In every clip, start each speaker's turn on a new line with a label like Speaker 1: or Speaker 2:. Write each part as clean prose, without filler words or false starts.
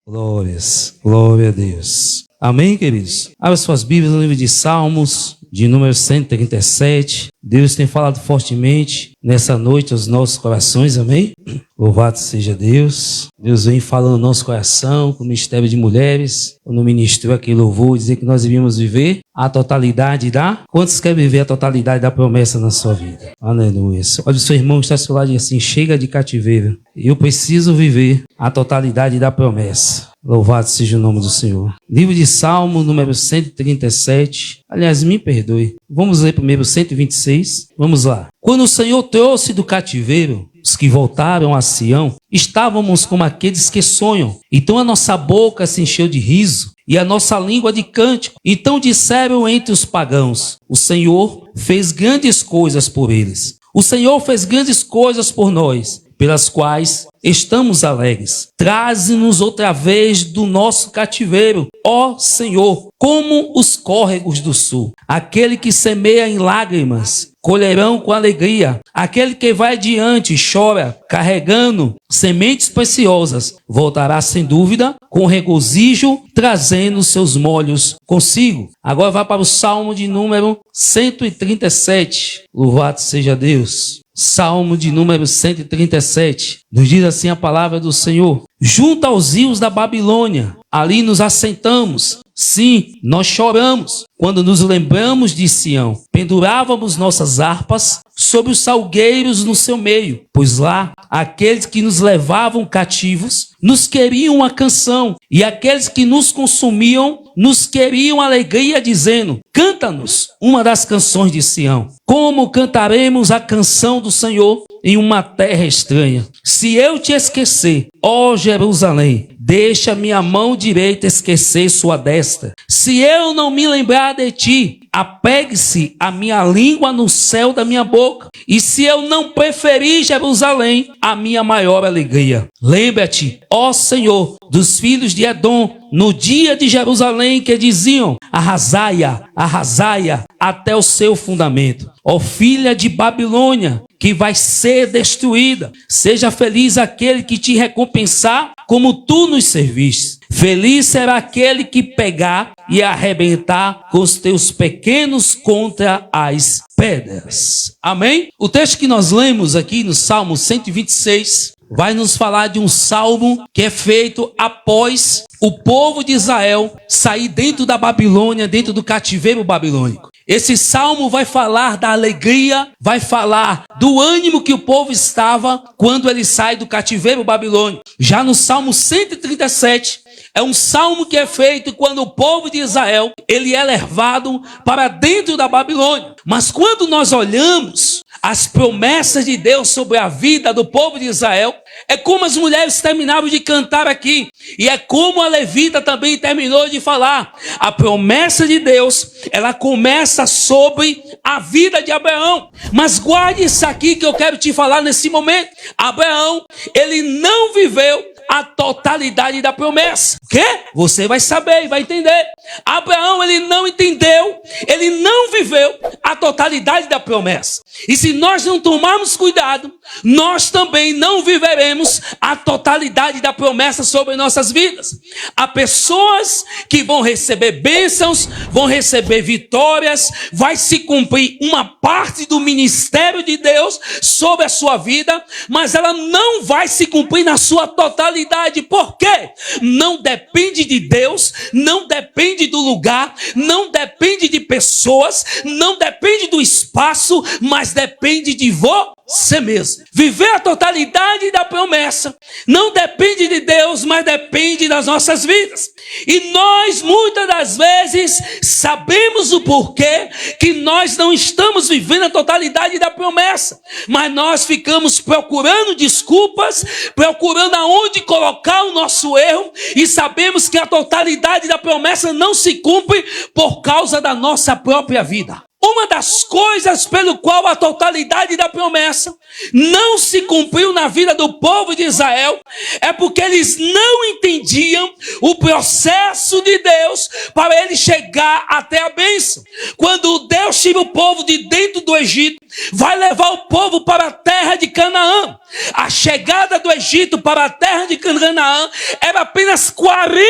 Speaker 1: Glórias, glória a Deus. Amém, queridos? Abra suas Bíblias no livro de Salmos, de número 137. Deus tem falado fortemente nessa noite aos nossos corações, amém? Louvado seja Deus. Deus vem falando no nosso coração, com o Ministério de Mulheres, quando ministrou aqui louvor, dizer que nós devíamos viver a totalidade da... Quantos querem viver a totalidade da promessa na sua vida? Aleluia. Olha o seu irmão que está ao seu lado e assim, chega de cativeiro. Eu preciso viver a totalidade da promessa. Louvado seja o nome do Senhor. Livro de Salmo, número 137. Aliás, me perdoe. Vamos ler primeiro 126. Vamos lá. Quando o Senhor trouxe do cativeiro os que voltaram a Sião, estávamos como aqueles que sonham. Então a nossa boca se encheu de riso e a nossa língua de cântico. Então disseram entre os pagãos: o Senhor fez grandes coisas por eles. O Senhor fez grandes coisas por nós, pelas quais estamos alegres. Traze-nos outra vez do nosso cativeiro, ó Senhor, como os córregos do sul. Aquele que semeia em lágrimas, colherão com alegria. Aquele que vai adiante e chora, carregando sementes preciosas, voltará sem dúvida, com regozijo, trazendo seus molhos consigo. Agora vai para o Salmo de número 137. Louvado seja Deus. Salmo de número 137, nos diz assim a palavra do Senhor: junto aos rios da Babilônia, ali nos assentamos, sim, nós choramos, quando nos lembramos de Sião. Pendurávamos nossas harpas sobre os salgueiros no seu meio, pois lá aqueles que nos levavam cativos nos queriam uma canção, e aqueles que nos consumiam nos queriam alegria, dizendo: canta-nos uma das canções de Sião. Como cantaremos a canção do Senhor em uma terra estranha? Se eu te esquecer, ó Jerusalém, deixa minha mão direita esquecer sua destra. Se eu não me lembrar de ti, apegue-se a minha língua no céu da minha boca. E se eu não preferir Jerusalém, a minha maior alegria. Lembra-te, ó Senhor, dos filhos de Edom, no dia de Jerusalém, que diziam: arrasai-a, arrasai-a, até o seu fundamento. Ó filha de Babilônia, que vai ser destruída. Seja feliz aquele que te recompensar, como tu nos serviste. Feliz será aquele que pegar e arrebentar com os teus pequenos contra as pedras. Amém? O texto que nós lemos aqui no Salmo 126 vai nos falar de um salmo que é feito após o povo de Israel sair dentro da Babilônia, dentro do cativeiro babilônico. Esse salmo vai falar da alegria, vai falar do ânimo que o povo estava quando ele sai do cativeiro babilônico. Já no Salmo 137, é um salmo que é feito quando o povo de Israel, ele é levado para dentro da Babilônia. Mas quando nós olhamos as promessas de Deus sobre a vida do povo de Israel, é como as mulheres terminaram de cantar aqui, e é como a levita também terminou de falar. A promessa de Deus, ela começa sobre a vida de Abraão. Mas guarde isso aqui que eu quero te falar nesse momento. Abraão, ele não viveu a totalidade da promessa. O quê? Você vai saber e vai entender. Abraão, ele não entendeu, ele não viveu a totalidade da promessa. E se nós não tomarmos cuidado, nós também não viveremos a totalidade da promessa sobre nossas vidas. Há pessoas que vão receber bênçãos, vão receber vitórias, vai se cumprir uma parte do ministério de Deus sobre a sua vida, mas ela não vai se cumprir na sua totalidade. Por quê? Não depende de Deus, não depende do lugar, não depende de pessoas, não depende do espaço, mas depende de você mesmo. Viver a totalidade da promessa não depende de Deus, mas depende das nossas vidas. E nós muitas das vezes sabemos o porquê que nós não estamos vivendo a totalidade da promessa, mas nós ficamos procurando desculpas, procurando aonde colocar o nosso erro, e sabemos que a totalidade da promessa não se cumpre por causa da nossa própria vida. Uma das coisas pelo qual a totalidade da promessa não se cumpriu na vida do povo de Israel é porque eles não entendiam o processo de Deus para ele chegar até a bênção. Quando Deus tira o povo de dentro do Egito, vai levar o povo para a terra de Canaã. A A chegada do Egito para a terra de Canaã era apenas 40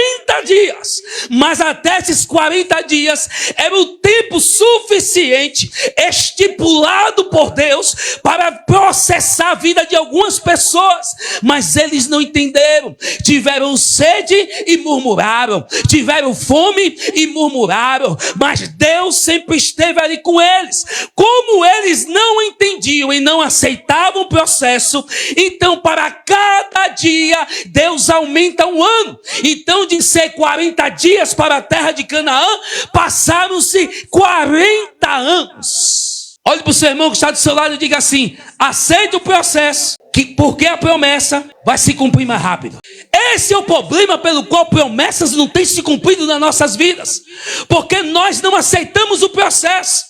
Speaker 1: dias. Mas até esses 40 dias era o tempo suficiente estipulado por Deus para processar a vida de algumas pessoas. Mas eles não entenderam. Tiveram sede e murmuraram. Tiveram fome e murmuraram. Mas Deus sempre esteve ali com eles. Como eles não entendiam e não aceitavam o processo, então para cada dia Deus aumenta um ano. Então de ser 40 dias para a terra de Canaã, passaram-se 40 anos. Olhe para o seu irmão que está do seu lado e diga assim: aceita o processo, porque a promessa vai se cumprir mais rápido. Esse é o problema pelo qual promessas não têm se cumprido nas nossas vidas, porque nós não aceitamos o processo.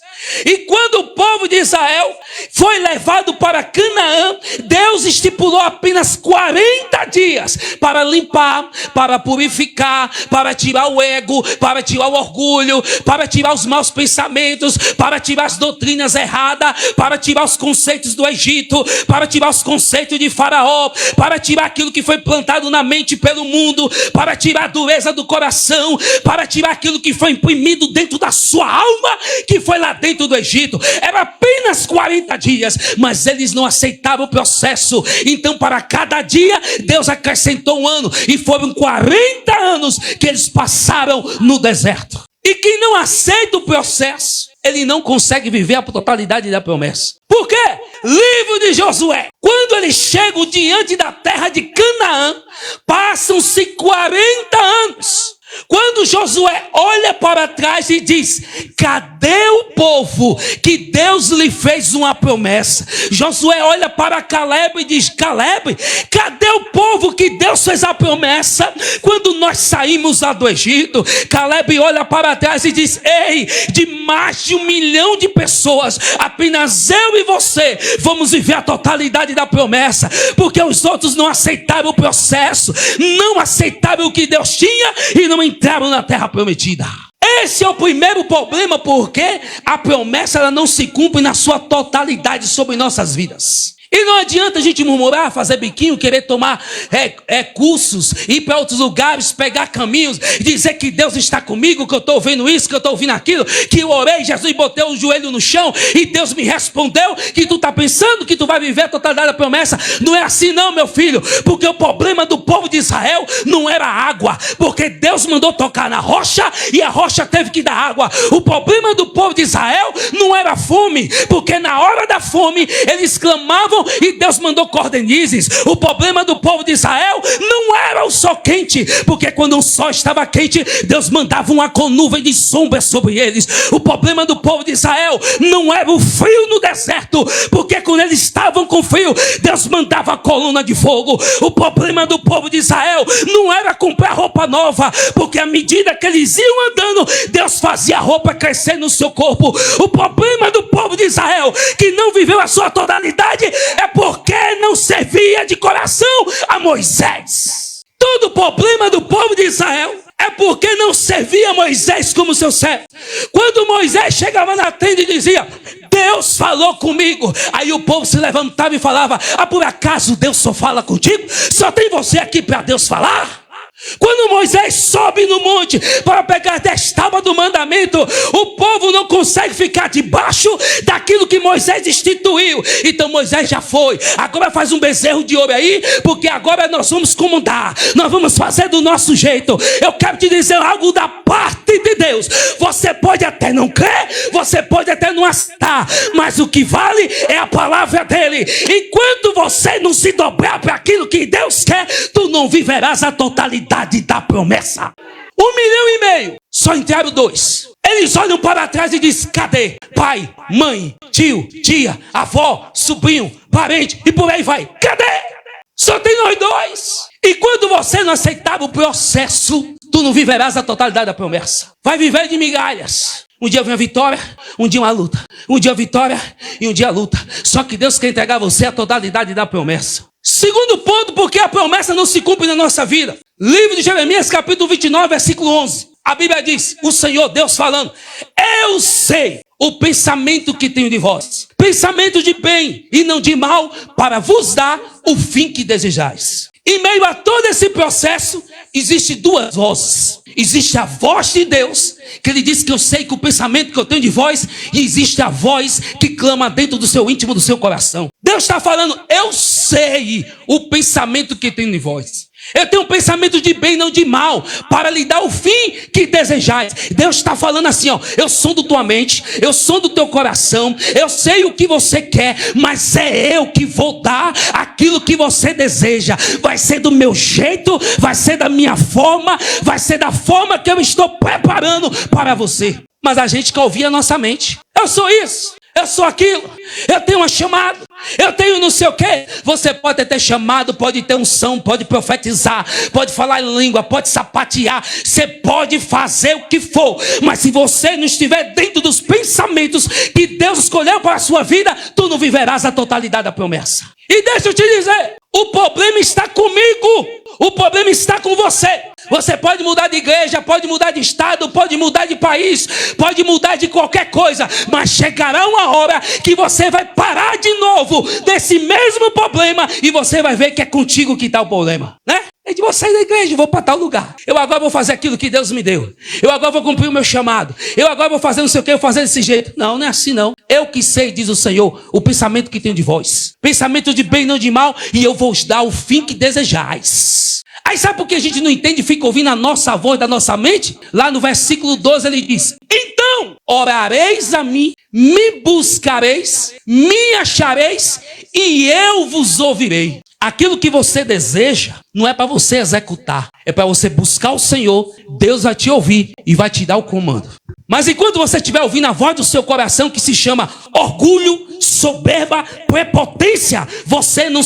Speaker 1: E quando o povo de Israel foi levado para Canaã, Deus estipulou apenas 40 dias para limpar, para purificar, para tirar o ego, para tirar o orgulho, para tirar os maus pensamentos, para tirar as doutrinas erradas, para tirar os conceitos do Egito, para tirar os conceitos de Faraó, para tirar aquilo que foi plantado na mente pelo mundo, para tirar a dureza do coração, para tirar aquilo que foi imprimido dentro da sua alma, que foi lá dentro do Egito. Era apenas 40 dias, mas eles não aceitavam o processo. Então para cada dia Deus acrescentou um ano, e foram 40 anos que eles passaram no deserto. E quem não aceita o processo, ele não consegue viver a totalidade da promessa. Por quê? Livro de Josué. Quando eles chegam diante da terra de Canaã, passam-se 40 anos. Quando Josué olha para trás e diz: cadê o povo que Deus lhe fez uma promessa? Josué olha para Caleb e diz: Caleb, cadê o povo que Deus fez a promessa quando nós saímos lá do Egito? Caleb olha para trás e diz: ei, de mais de 1 milhão de pessoas, apenas eu e você vamos viver a totalidade da promessa, porque os outros não aceitaram o processo, não aceitaram o que Deus tinha e não entraram na terra prometida. Esse é o primeiro problema, porque a promessa ela não se cumpre na sua totalidade sobre nossas vidas. E não adianta a gente murmurar, fazer biquinho, querer tomar cursos, ir para outros lugares, pegar caminhos, dizer que Deus está comigo, que eu estou ouvindo isso, que eu estou ouvindo aquilo, que eu orei, Jesus botei o joelho no chão e Deus me respondeu, que tu está pensando que tu vai viver a totalidade da promessa. Não é assim não, meu filho, porque o problema do povo de Israel não era água, porque Deus mandou tocar na rocha e a rocha teve que dar água. O problema do povo de Israel não era fome, porque na hora da fome eles clamavam e Deus mandou cordonizes. O problema do povo de Israel não era o sol quente, porque quando o sol estava quente, Deus mandava uma nuvem de sombra sobre eles. O problema do povo de Israel não era o frio no deserto, porque quando eles estavam com frio, Deus mandava a coluna de fogo. O problema do povo de Israel não era comprar roupa nova, porque à medida que eles iam andando, Deus fazia a roupa crescer no seu corpo. O problema do povo de Israel, que não viveu a sua totalidade, é porque não servia de coração a Moisés. Todo o problema do povo de Israel é porque não servia a Moisés como seu servo. Quando Moisés chegava na tenda e dizia: Deus falou comigo, aí o povo se levantava e falava: por acaso Deus só fala contigo? Só tem você aqui para Deus falar? Quando Moisés sobe no monte para pegar 10 tábuas do mandamento, o povo não consegue ficar debaixo daquilo que Moisés instituiu. Então Moisés já foi, agora faz um bezerro de ouro aí, porque agora nós vamos comandar, nós vamos fazer do nosso jeito. Eu quero te dizer algo da parte de Deus. Você pode até não crer, você pode até não aceitar, mas o que vale é a palavra dele. Enquanto você não se dobrar para aquilo que Deus quer, tu não viverás a totalidade da promessa. 1,5 milhão, só entraram 2. Eles olham para trás e dizem: cadê? Pai, mãe, tio, tia, avó, sobrinho, parente e por aí vai. Cadê? Só tem nós 2. E quando você não aceitar o processo, tu não viverás a totalidade da promessa. Vai viver de migalhas. Um dia vem a vitória, um dia uma luta. Um dia a vitória e um dia a luta. Só que Deus quer entregar a você a totalidade da promessa. Segundo ponto, porque a promessa não se cumpre na nossa vida. Livro de Jeremias, capítulo 29, versículo 11. A Bíblia diz, o Senhor Deus falando, eu sei o pensamento que tenho de vós, pensamento de bem e não de mal, para vos dar o fim que desejais. Em meio a todo esse processo, existem duas vozes. Existe a voz de Deus, que ele diz que eu sei que o pensamento que eu tenho de vós, e existe a voz que clama dentro do seu íntimo, do seu coração. Deus está falando, eu sei o pensamento que tenho de vós. Eu tenho um pensamento de bem, não de mal, para lhe dar o fim que desejais. Deus está falando assim, ó, eu sondo tua mente, eu sondo teu coração, eu sei o que você quer, mas é eu que vou dar aquilo que você deseja. Vai ser do meu jeito, vai ser da minha forma, vai ser da forma que eu estou preparando para você. Mas a gente quer ouvir a nossa mente. Eu sou isso, eu sou aquilo, eu tenho uma chamada, eu tenho não sei o quê. Você pode ter chamado, pode ter unção, pode profetizar, pode falar em língua, pode sapatear, você pode fazer o que for, mas se você não estiver dentro dos pensamentos que Deus escolheu para a sua vida, tu não viverás a totalidade da promessa. E deixa eu te dizer, o problema está comigo, o problema está com você. Você pode mudar de igreja, pode mudar de estado, pode mudar de país, pode mudar de qualquer coisa, mas chegará uma hora que você vai parar de novo desse mesmo problema e você vai ver que é contigo que está o problema, né? Eu vou sair da igreja, vou para tal lugar. Eu agora vou fazer aquilo que Deus me deu. Eu agora vou cumprir o meu chamado. Eu agora vou fazer não sei o que, eu vou fazer desse jeito. Não, não é assim não. Eu que sei, diz o Senhor, o pensamento que tenho de vós. Pensamento de bem, não de mal, e eu vou dar o fim que desejais. Aí sabe por que a gente não entende e fica ouvindo a nossa voz da nossa mente? Lá no versículo 12 ele diz, então orareis a mim, me buscareis, me achareis e eu vos ouvirei. Aquilo que você deseja não é para você executar, é para você buscar o Senhor. Deus vai te ouvir e vai te dar o comando. Mas enquanto você estiver ouvindo a voz do seu coração, que se chama orgulho, soberba, prepotência, você não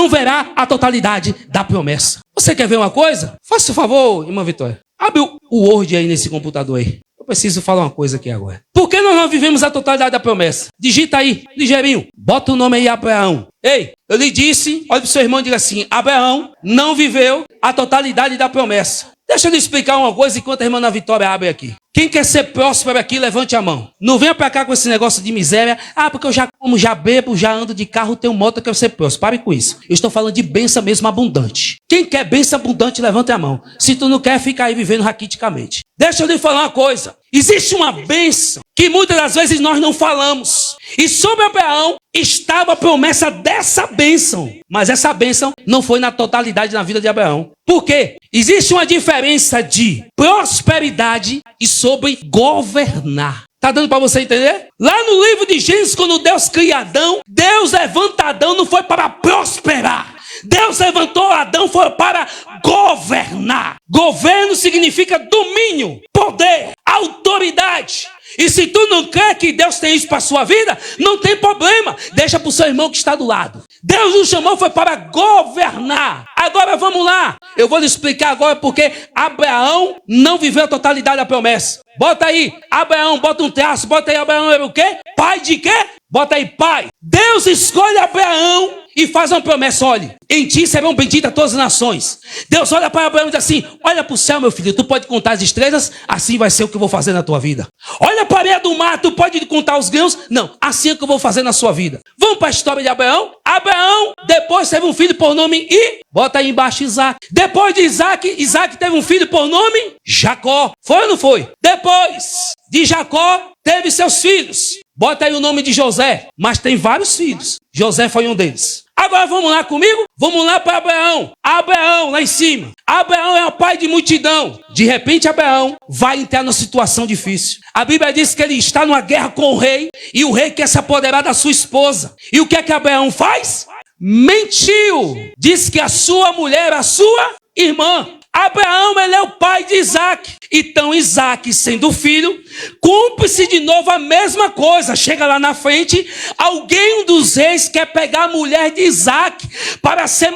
Speaker 1: verá a totalidade da promessa. Você quer ver uma coisa? Faça o favor, irmã Vitória. Abre o Word aí nesse computador aí. Eu preciso falar uma coisa aqui agora. Por que nós não vivemos a totalidade da promessa? Digita aí, ligeirinho. Bota o nome aí, Abraão. Ei, eu lhe disse, olha para o seu irmão e diga assim, Abraão não viveu a totalidade da promessa. Deixa eu lhe explicar uma coisa enquanto a irmã Ana Vitória abre aqui. Quem quer ser próspero aqui, levante a mão. Não venha para cá com esse negócio de miséria. Ah, porque eu já como, já bebo, já ando de carro, tenho moto, eu quero ser próspero. Pare com isso. Eu estou falando de bênção mesmo abundante. Quem quer bênção abundante, levante a mão. Se tu não quer, fica aí vivendo raquiticamente. Deixa eu lhe falar uma coisa. Existe uma bênção que muitas das vezes nós não falamos. E sobre Abraão estava a promessa dessa bênção. Mas essa bênção não foi na totalidade na vida de Abraão. Por quê? Existe uma diferença de prosperidade e sobre governar. Tá dando para você entender? Lá no livro de Gênesis, quando Deus cria Adão, Deus levanta Adão não foi para prosperar. Deus levantou Adão foi para governar. Governo significa domínio, poder, autoridade. E se tu não quer que Deus tenha isso para a sua vida, não tem problema. Deixa para o seu irmão que está do lado. Deus nos chamou foi para governar. Agora vamos lá. Eu vou lhe explicar agora porque Abraão não viveu a totalidade da promessa. Bota aí, Abraão, bota um traço, bota aí, Abraão era o quê? Pai de quê? Bota aí, pai. Deus escolhe Abraão e faz uma promessa, olhe, em ti serão benditas todas as nações. Deus olha para Abraão e diz assim, olha para o céu, meu filho, tu pode contar as estrelas, assim vai ser o que eu vou fazer na tua vida. Olha para a areia do mar, tu pode contar os grãos? Não, assim é o que eu vou fazer na sua vida. Vamos para a história de Abraão? Abraão depois teve um filho por nome bota aí embaixo Isaac. Depois de Isaac teve um filho por nome Jacó. Foi ou não foi? Depois de Jacó teve seus filhos. Bota aí o nome de José, mas tem vários filhos. José foi um deles. Agora vamos lá comigo? Vamos lá para Abraão. Abraão, lá em cima. Abraão é o pai de multidão. De repente, Abraão vai entrar numa situação difícil. A Bíblia diz que ele está numa guerra com o rei e o rei quer se apoderar da sua esposa. E o que é que Abraão faz? Mentiu. Diz que a sua mulher era a sua irmã. Abraão, ele é o pai de Isaac. Então Isaac, sendo filho, cumpre-se de novo a mesma coisa. Chega lá na frente, alguém, um dos reis, quer pegar a mulher de Isaac para ser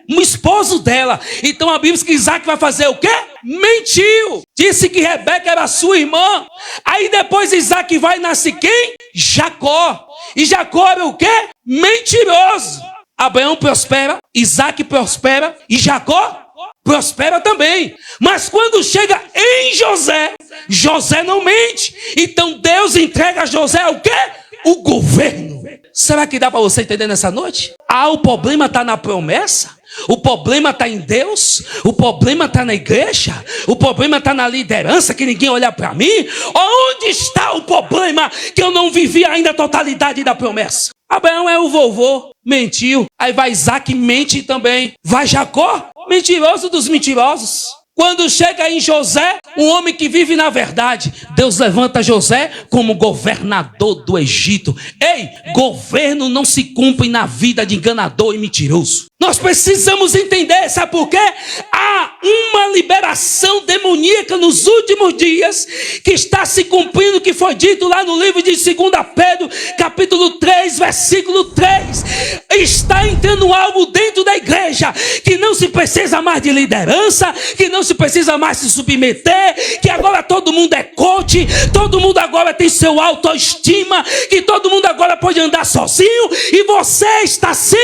Speaker 1: um esposo dela. Então a Bíblia diz que Isaac vai fazer o quê? Mentiu. Disse que Rebeca era sua irmã. Aí depois Isaac vai e nasce quem? Jacó. E Jacó era o quê? Mentiroso. Abraão prospera, Isaac prospera e Jacó prospera também. Mas quando chega em José, José não mente. Então Deus entrega a José o quê? O governo. Será que dá para você entender nessa noite? O problema está na promessa? O problema está em Deus? O problema está na igreja? O problema está na liderança, que ninguém olha para mim? Onde está o problema que eu não vivi ainda a totalidade da promessa? Abraão é o vovô, mentiu. Aí vai Isaac, mente também. Vai Jacó, mentiroso dos mentirosos. Quando chega em José, um homem que vive na verdade, Deus levanta José como governador do Egito. Ei, governo não se cumpre na vida de enganador e mentiroso. Nós precisamos entender, sabe por quê? Há uma liberação demoníaca nos últimos dias que está se cumprindo o que foi dito lá no livro de 2 Pedro, capítulo 3, versículo 3. Está entrando algo dentro da igreja que não se precisa mais de liderança, que não se precisa mais se submeter, que agora todo mundo é coach, todo mundo agora tem seu autoestima, que todo mundo agora pode andar sozinho e você está se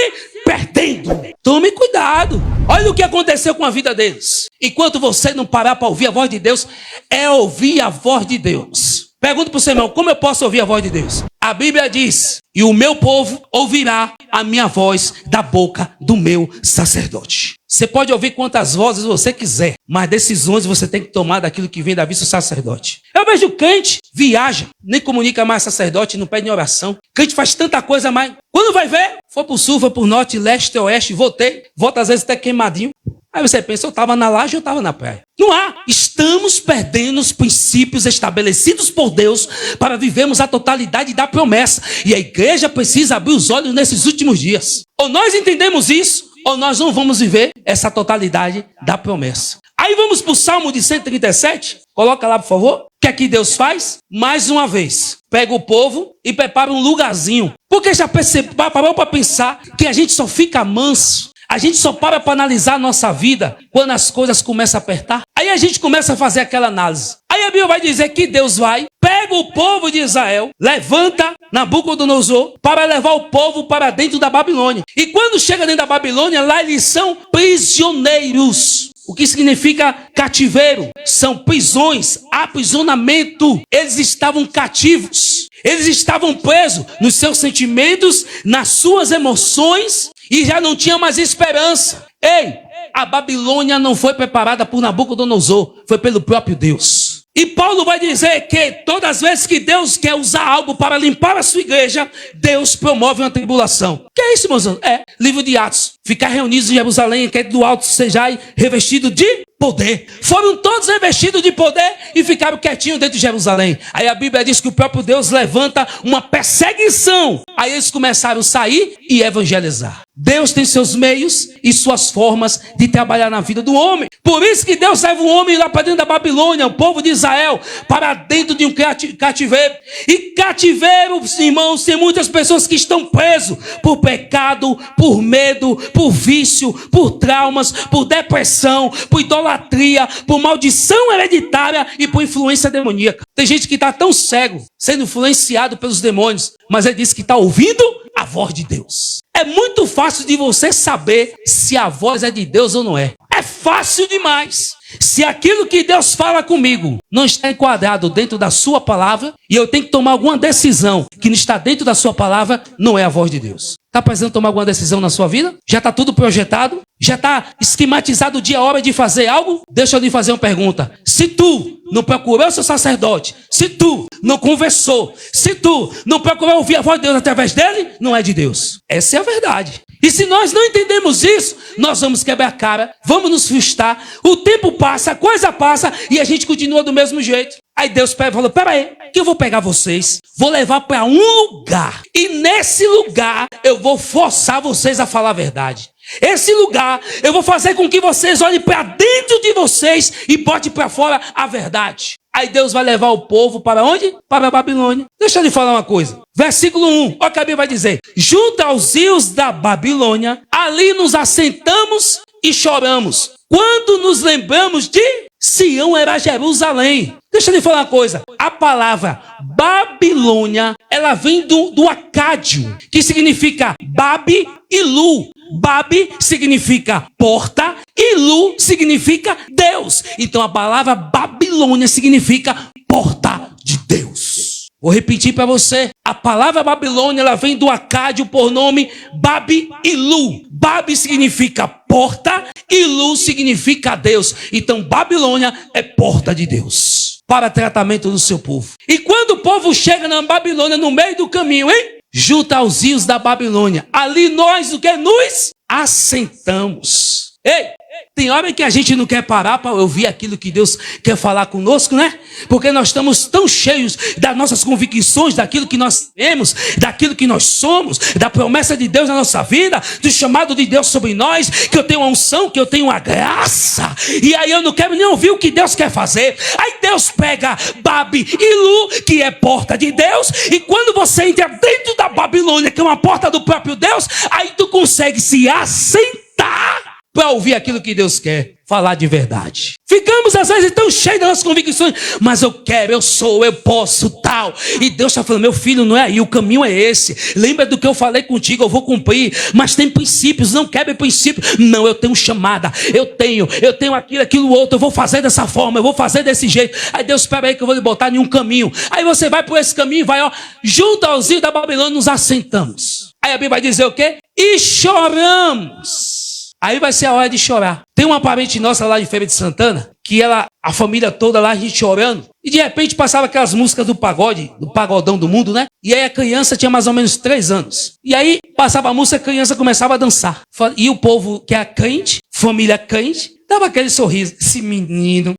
Speaker 1: perdendo. Tome cuidado. Olha o que aconteceu com a vida deles. Enquanto você não parar para ouvir a voz de Deus, é ouvir a voz de Deus. Pergunta para o seu irmão, como eu posso ouvir a voz de Deus? A Bíblia diz, e o meu povo ouvirá a minha voz da boca do meu sacerdote. Você pode ouvir quantas vozes você quiser, mas decisões você tem que tomar daquilo que vem da vista do sacerdote. Eu vejo crente, viaja, nem comunica mais sacerdote, não pede nem oração. Crente faz tanta coisa, mas quando vai ver, foi pro sul, foi pro norte, leste, oeste, volta às vezes até queimadinho. Aí você pensa, eu estava na laje ou eu estava na praia? Não há. Estamos perdendo os princípios estabelecidos por Deus para vivermos a totalidade da promessa. E a igreja precisa abrir os olhos nesses últimos dias. Ou nós entendemos isso, ou nós não vamos viver essa totalidade da promessa. Aí vamos para o Salmo de 137. Coloca lá, por favor. O que é que Deus faz? Mais uma vez, pega o povo e prepara um lugarzinho. Porque já parou para pensar que a gente só fica manso, a gente só para analisar a nossa vida quando as coisas começam a apertar. Aí a gente começa a fazer aquela análise. Aí a Bíblia vai dizer que Deus vai, pega o povo de Israel, levanta Nabucodonosor para levar o povo para dentro da Babilônia. E quando chega dentro da Babilônia, lá eles são prisioneiros. O que significa cativeiro? São prisões, aprisionamento. Eles estavam cativos. Eles estavam presos nos seus sentimentos, nas suas emoções e já não tinha mais esperança. Ei, a Babilônia não foi preparada por Nabucodonosor, foi pelo próprio Deus. E Paulo vai dizer que todas as vezes que Deus quer usar algo para limpar a sua igreja, Deus promove uma tribulação. Que é isso, meus irmãos? É, livro de Atos. Ficar reunidos em Jerusalém, que do alto sejai revestido de poder. Foram todos revestidos de poder e ficaram quietinhos dentro de Jerusalém. Aí a Bíblia diz que o próprio Deus levanta uma perseguição. Aí eles começaram a sair e evangelizar. Deus tem seus meios e suas formas de trabalhar na vida do homem. Por isso que Deus leva o homem lá para dentro da Babilônia, o povo de Israel, para dentro de um cativeiro. E cativeiro, irmãos, tem muitas pessoas que estão presas por pecado, por medo, por vício, por traumas, por depressão, por idolatria, por maldição hereditária e por influência demoníaca. Tem gente que está tão cego, sendo influenciado pelos demônios, mas ele diz que está ouvindo a voz de Deus. É muito fácil de você saber se a voz é de Deus ou não é. É fácil demais. Se aquilo que Deus fala comigo não está enquadrado dentro da sua palavra e eu tenho que tomar alguma decisão que não está dentro da sua palavra, não é a voz de Deus. Está precisando tomar alguma decisão na sua vida? Já está tudo projetado? Já está esquematizado o dia, a hora de fazer algo? Deixa eu lhe fazer uma pergunta. Se tu não procurou o seu sacerdote, se tu não conversou, se tu não procurou ouvir a voz de Deus através dele, não é de Deus. Essa é a verdade. E se nós não entendemos isso, nós vamos quebrar a cara, vamos nos frustrar, o tempo passa, a coisa passa e a gente continua do mesmo jeito. Aí Deus falou, peraí, que eu vou pegar vocês, vou levar para um lugar. E nesse lugar eu vou forçar vocês a falar a verdade. Esse lugar eu vou fazer com que vocês olhem para dentro de vocês e botem para fora a verdade. Aí Deus vai levar o povo para onde? Para a Babilônia. Deixa eu lhe falar uma coisa. Versículo 1, olha o que a Bíblia vai dizer. Junto aos rios da Babilônia, ali nos assentamos e choramos. Quando nos lembramos de Sião era Jerusalém. Deixa eu lhe falar uma coisa. A palavra Babilônia, ela vem do acádio, que significa Babi e Lu. Babi significa porta e Lu significa Deus. Então a palavra Babilônia significa porta de Deus. Vou repetir para você. A palavra Babilônia, ela vem do acádio por nome Babi e Lu. Babi significa porta e Lu significa Deus. Então Babilônia é porta de Deus para tratamento do seu povo. E quando o povo chega na Babilônia, no meio do caminho, junto aos rios da Babilônia, ali nós o que nos assentamos. Ei, tem hora que a gente não quer parar para ouvir aquilo que Deus quer falar conosco, né? Porque nós estamos tão cheios das nossas convicções, daquilo que nós temos, daquilo que nós somos, da promessa de Deus na nossa vida, do chamado de Deus sobre nós, que eu tenho uma unção, que eu tenho uma graça. E aí eu não quero nem ouvir o que Deus quer fazer. Aí Deus pega Babi e Lu, que é porta de Deus, e quando você entra dentro da Babilônia, que é uma porta do próprio Deus, aí tu consegue se assentar para ouvir aquilo que Deus quer falar de verdade. Ficamos às vezes tão cheios das nossas convicções, mas eu quero, eu sou, eu posso, tal. E Deus está falando, meu filho, não é aí, o caminho é esse. Lembra do que eu falei contigo, eu vou cumprir, mas tem princípios, não quebre princípios. Não, eu tenho chamada, eu tenho aquilo outro, eu vou fazer dessa forma, eu vou fazer desse jeito. Aí Deus, espera aí que eu vou lhe botar em um caminho. Aí você vai por esse caminho e vai, junto aos rios da Babilônia, nos assentamos. Aí a Bíblia vai dizer o quê? E choramos. Aí vai ser a hora de chorar. Tem uma parente nossa lá de Feira de Santana, que a família toda lá, a gente chorando, e de repente passava aquelas músicas do pagode, do pagodão do mundo, né? E aí a criança tinha mais ou menos 3 anos. E aí passava a música, a criança começava a dançar. E o povo que é crente, família crente, dava aquele sorriso. Esse menino,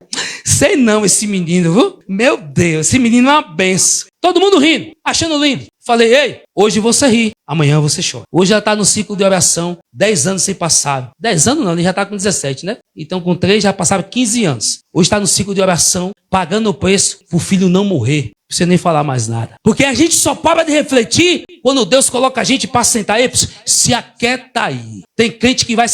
Speaker 1: sei não esse menino, viu? Meu Deus, esse menino é uma benção. Todo mundo rindo, achando lindo. Falei, ei, hoje você ri, amanhã você chora. Hoje já está no ciclo de oração, 10 anos sem passar. 10 anos não, ele já está com 17, né? Então com 3 já passaram 15 anos. Hoje está no ciclo de oração, pagando o preço para o filho não morrer. Não precisa nem falar mais nada. Porque a gente só para de refletir quando Deus coloca a gente para sentar. Aí, se aquieta aí. Tem crente que vai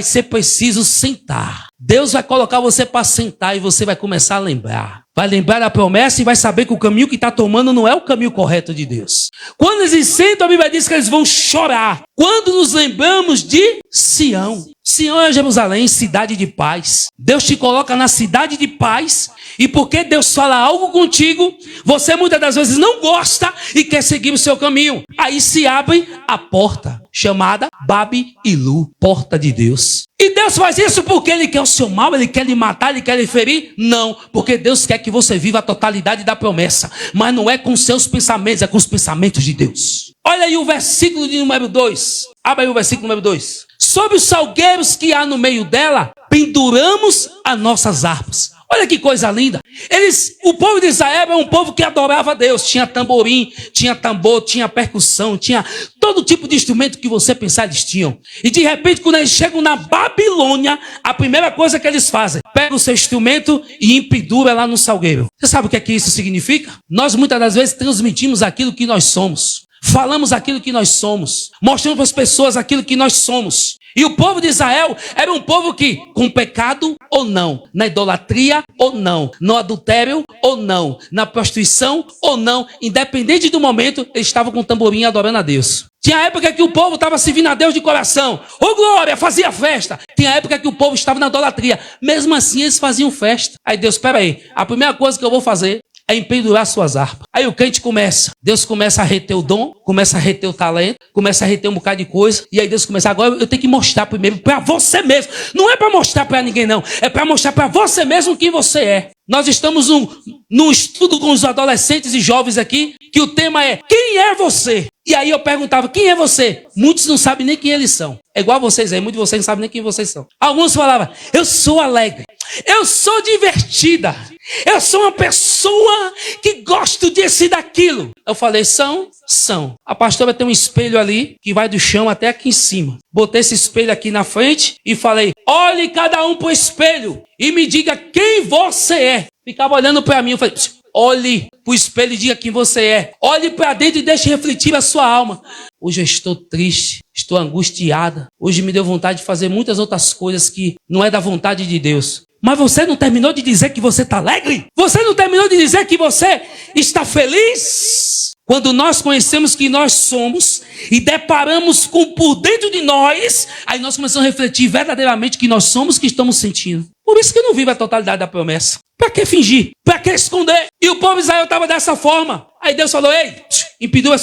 Speaker 1: ser preciso sentar. Deus vai colocar você para sentar e você vai começar a lembrar. Vai lembrar da promessa e vai saber que o caminho que está tomando não é o caminho correto de Deus. Quando eles sentam, a Bíblia diz que eles vão chorar. Quando nos lembramos de Sião. Sião é Jerusalém, cidade de paz. Deus te coloca na cidade de paz. E porque Deus fala algo contigo, você muitas das vezes não gosta e quer seguir o seu caminho. Aí se abre a porta, chamada Babi e Lu, porta de Deus. E Deus faz isso porque Ele quer o seu mal, Ele quer lhe matar, Ele quer lhe ferir? Não, porque Deus quer que você viva a totalidade da promessa. Mas não é com seus pensamentos, é com os pensamentos de Deus. Olha aí o versículo de número 2. Abre aí o versículo número 2. Sobre os salgueiros que há no meio dela, penduramos as nossas harpas. Olha que coisa linda. O povo de Israel é um povo que adorava a Deus. Tinha tamborim, tinha tambor, tinha percussão, tinha todo tipo de instrumento que você pensar eles tinham. E de repente, quando eles chegam na Babilônia, a primeira coisa que eles fazem, pega o seu instrumento e empendura lá no salgueiro. Você sabe o que é que isso significa? Nós muitas das vezes transmitimos aquilo que nós somos. Falamos aquilo que nós somos. Mostramos para as pessoas aquilo que nós somos. E o povo de Israel era um povo que, com pecado ou não, na idolatria ou não, no adultério ou não, na prostituição ou não, independente do momento, eles estavam com o tamborim adorando a Deus. Tinha a época que o povo estava servindo a Deus de coração. Ô glória, fazia festa. Tinha a época que o povo estava na idolatria. Mesmo assim, eles faziam festa. Aí Deus, espera aí, a primeira coisa que eu vou fazer é empendurar suas harpas. Aí o crente começa. Deus começa a reter o dom, começa a reter o talento, começa a reter um bocado de coisa. E aí Deus começa, agora eu tenho que mostrar primeiro para você mesmo. Não é para mostrar para ninguém não. É para mostrar para você mesmo quem você é. Nós estamos num estudo com os adolescentes e jovens aqui, que o tema é, quem é você? E aí eu perguntava, quem é você? Muitos não sabem nem quem eles são. É igual a vocês aí, muitos de vocês não sabem nem quem vocês são. Alguns falavam, eu sou alegre, eu sou divertida, eu sou uma pessoa que gosto disso e daquilo. Eu falei, são. A pastora tem um espelho ali, que vai do chão até aqui em cima. Botei esse espelho aqui na frente e falei, olhe cada um pro espelho e me diga quem você é. Ficava olhando para mim, eu falei, olhe pro espelho e diga quem você é. Olhe para dentro e deixe refletir a sua alma. Hoje eu estou triste, estou angustiada. Hoje me deu vontade de fazer muitas outras coisas que não é da vontade de Deus. Mas você não terminou de dizer que você está alegre? Você não terminou de dizer que você está feliz? Quando nós conhecemos que nós somos e deparamos com por dentro de nós, aí nós começamos a refletir verdadeiramente que nós somos, que estamos sentindo. Por isso que não vive a totalidade da promessa. Para que fingir? Para que esconder? E o povo de Israel estava dessa forma. Aí Deus falou, ei, impediu as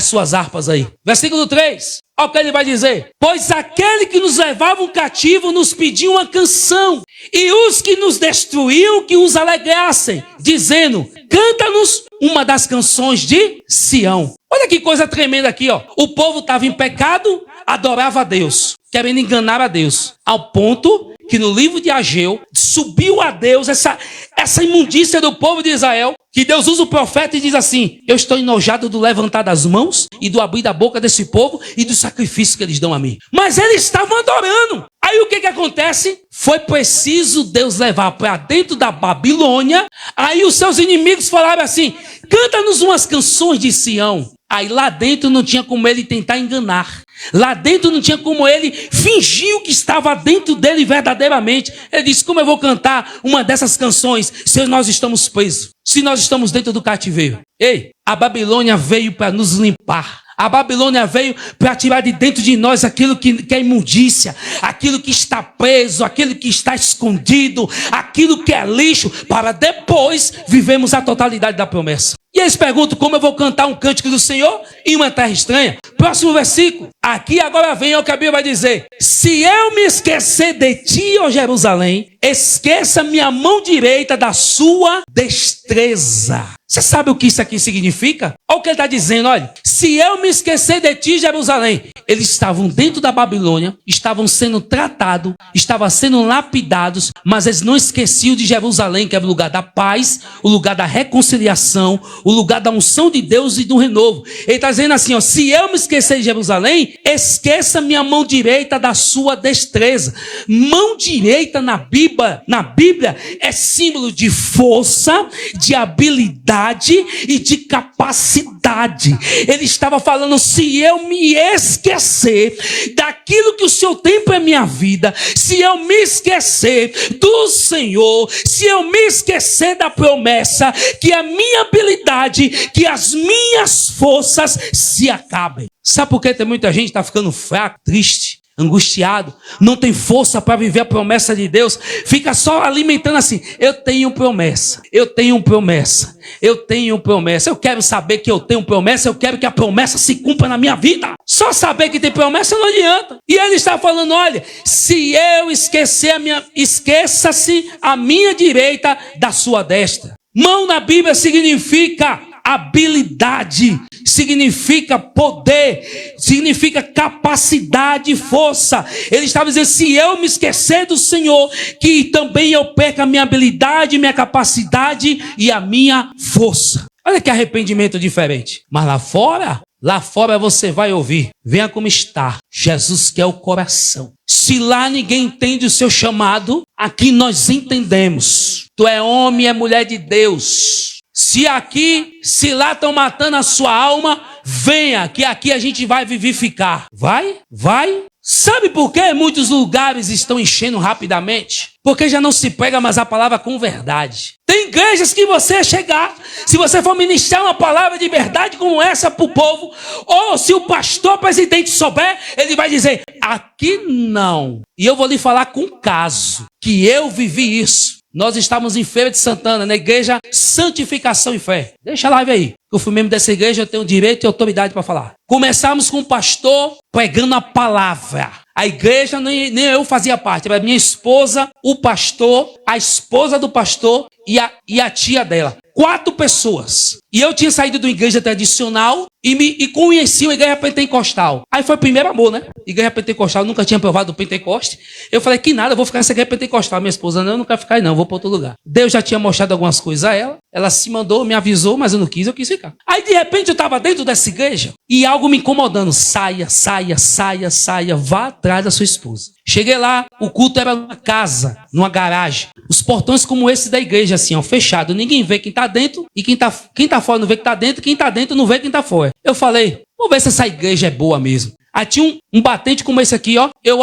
Speaker 1: suas harpas aí. Versículo 3, olha o que ele vai dizer. Pois aquele que nos levava um cativo nos pediu uma canção, e os que nos destruíam que os alegrassem, dizendo, canta-nos uma das canções de Sião. Olha que coisa tremenda aqui, ó. O povo estava em pecado, adorava a Deus, querendo enganar a Deus, ao ponto que no livro de Ageu subiu a Deus essa imundícia do povo de Israel, que Deus usa o profeta e diz assim, eu estou enojado do levantar das mãos e do abrir da boca desse povo e do sacrifício que eles dão a mim. Mas eles estavam adorando. Aí o que acontece? Foi preciso Deus levar para dentro da Babilônia. Aí os seus inimigos falaram assim, canta-nos umas canções de Sião. Aí lá dentro não tinha como ele tentar enganar. Lá dentro não tinha como ele fingir o que estava dentro dele verdadeiramente. Ele disse, como eu vou cantar uma dessas canções se nós estamos presos? Se nós estamos dentro do cativeiro? Ei, a Babilônia veio para nos limpar. A Babilônia veio para tirar de dentro de nós aquilo que é imundícia, aquilo que está preso, aquilo que está escondido, aquilo que é lixo, para depois vivemos a totalidade da promessa. E eles perguntam, como eu vou cantar um cântico do Senhor em uma terra estranha? Próximo versículo. Aqui agora vem o que a Bíblia vai dizer. Se eu me esquecer de ti, ó Jerusalém, esqueça minha mão direita da sua destreza. Você sabe o que isso aqui significa? Olha o que ele está dizendo, olha. Se eu me esquecer de ti, Jerusalém. Eles estavam dentro da Babilônia, estavam sendo tratados, estavam sendo lapidados, mas eles não esqueciam de Jerusalém, que era o lugar da paz, o lugar da reconciliação, o lugar da unção de Deus e do renovo. Ele está dizendo assim, ó, se eu me esquecer de Jerusalém, esqueça minha mão direita da sua destreza. Mão direita na Bíblia é símbolo de força, de habilidade e de capacidade. Ele estava falando, se eu me esquecer daquilo que o Senhor tem para a minha vida, se eu me esquecer do Senhor, se eu me esquecer da promessa, que a minha habilidade, que as minhas forças se acabem. Sabe por que tem muita gente que está ficando fraco, triste, angustiado, não tem força para viver a promessa de Deus, fica só alimentando assim, eu tenho promessa, eu tenho promessa, eu tenho promessa, eu quero saber que eu tenho promessa, eu quero que a promessa se cumpra na minha vida. Só saber que tem promessa não adianta. E ele está falando, olha, se eu esquecer esqueça-se a minha direita da sua destra. Mão na Bíblia significa habilidade, significa poder, significa capacidade e força. Ele estava dizendo, se eu me esquecer do Senhor, que também eu perca a minha habilidade, minha capacidade e a minha força. Olha que arrependimento diferente. Mas lá fora você vai ouvir, venha como está, Jesus quer o coração. Se lá ninguém entende o seu chamado, aqui nós entendemos. Tu é homem, é mulher de Deus. Se lá estão matando a sua alma, venha, que aqui a gente vai vivificar. Vai. Sabe por que muitos lugares estão enchendo rapidamente? Porque já não se prega mais a palavra com verdade. Tem igrejas que você chegar, se você for ministrar uma palavra de verdade como essa para o povo, ou se o pastor presidente souber, ele vai dizer, aqui não. E eu vou lhe falar com um caso, que eu vivi isso. Nós estávamos em Feira de Santana, na igreja Santificação e Fé. Deixa a live aí. Eu fui membro dessa igreja, eu tenho direito e autoridade para falar. Começamos com o pastor pregando a palavra. A igreja, nem eu fazia parte. Era minha esposa, o pastor, a esposa do pastor e a tia dela. 4 pessoas. E eu tinha saído de uma igreja tradicional e conheci uma igreja pentecostal. Aí foi o primeiro amor, né? Igreja pentecostal, eu nunca tinha provado o Pentecoste. Eu falei, que nada, eu vou ficar nessa igreja pentecostal. Minha esposa, não, eu não quero ficar aí não, vou para outro lugar. Deus já tinha mostrado algumas coisas a ela. Ela se mandou, me avisou, mas eu quis ficar. Aí de repente eu estava dentro dessa igreja e algo me incomodando. Saia, vá atrás da sua esposa. Cheguei lá, o culto era numa casa, numa garagem. Os portões como esse da igreja, assim, ó, fechado. Ninguém vê quem tá dentro e quem tá fora não vê quem tá dentro, quem tá dentro não vê quem tá fora. Eu falei, vamos ver se essa igreja é boa mesmo. Aí tinha um batente como esse aqui, ó. Eu,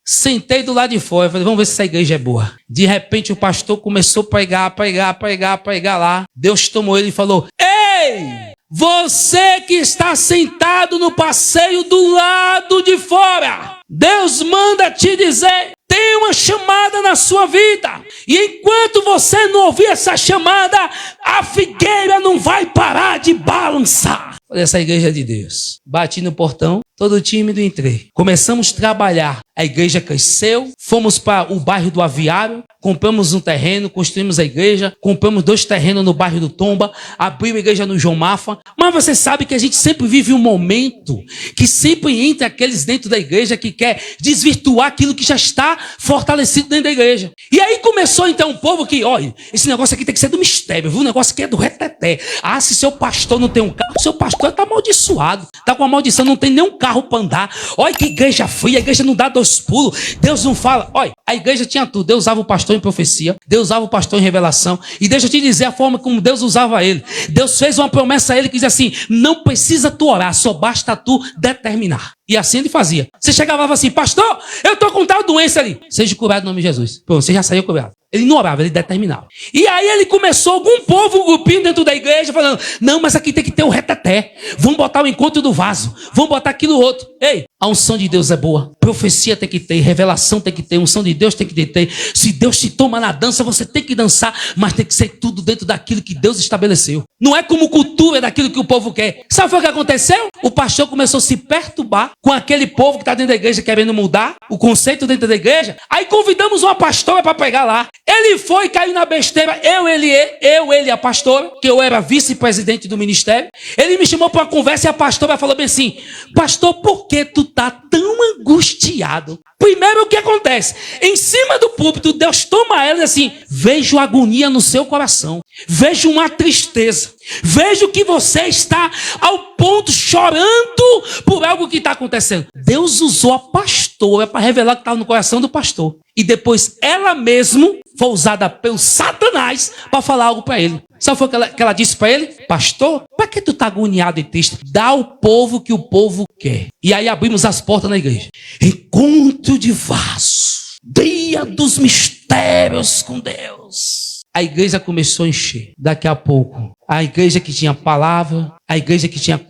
Speaker 1: sentei do lado de fora. Eu falei, vamos ver se essa igreja é boa. De repente o pastor começou a pregar lá. Deus tomou ele e falou, ei! Você que está sentado no passeio do lado de fora, Deus manda te dizer, tem uma chamada na sua vida. E enquanto você não ouvir essa chamada, a figueira não vai parar de balançar. Essa igreja de Deus. Bati no portão, todo tímido, entrei. Começamos a trabalhar. A igreja cresceu, fomos para o bairro do Aviário, compramos um terreno, construímos a igreja, compramos 2 terrenos no bairro do Tomba, abriu a igreja no João Mafa. Mas você sabe que a gente sempre vive um momento que sempre entra aqueles dentro da igreja que quer desvirtuar aquilo que já está fortalecido dentro da igreja. E aí começou então um povo que, olha, esse negócio aqui tem que ser do mistério, viu? O negócio aqui é do reteté. Ah, se seu pastor não tem um carro, seu pastor está amaldiçoado, está com a maldição, não tem nem um carro para andar. Olha que igreja fria, a igreja não dá 2 pulos, Deus não fala. Olha, a igreja tinha tudo, Deus usava o pastor em profecia, Deus usava o pastor em revelação, e deixa eu te dizer a forma como Deus usava ele. Deus fez uma promessa a ele que diz assim, não precisa tu orar, só basta tu determinar. E assim ele fazia. Você chegava e falava assim, pastor, eu estou com tal doença ali, seja curado no nome de Jesus. Pô, você já saiu curado. Ele não orava, ele determinava. E aí ele começou algum povo, um grupinho dentro da igreja, falando, não, mas aqui tem que ter o reteté. Vamos botar o encontro do vaso. Vamos botar aquilo outro. Ei, a unção de Deus é boa. Profecia tem que ter, revelação tem que ter, unção de Deus tem que ter. Se Deus te toma na dança, você tem que dançar, mas tem que ser tudo dentro daquilo que Deus estabeleceu. Não é como cultura daquilo que o povo quer. Sabe o que aconteceu? O pastor começou a se perturbar com aquele povo que está dentro da igreja querendo mudar o conceito dentro da igreja. Aí convidamos uma pastora para pegar lá. Ele foi, caiu na besteira, ele, a pastora, que eu era vice-presidente do ministério. Ele me chamou para uma conversa e a pastora falou bem assim, pastor, por que tu tá tão angustiado? Primeiro, o que acontece? Em cima do púlpito, Deus toma ela e diz assim, vejo agonia no seu coração, vejo uma tristeza, vejo que você está ao ponto chorando por algo que está acontecendo. Deus usou a pastora para revelar o que estava no coração do pastor. E depois ela mesma foi usada pelo Satanás para falar algo para ele. Sabe o que ela disse para ele? Pastor, para que tu está agoniado e triste? Dá ao povo que o povo quer. E aí abrimos as portas na igreja. Encontro de vaso. Dia dos mistérios com Deus. A igreja começou a encher. Daqui a pouco, a igreja que tinha palavra, a igreja que tinha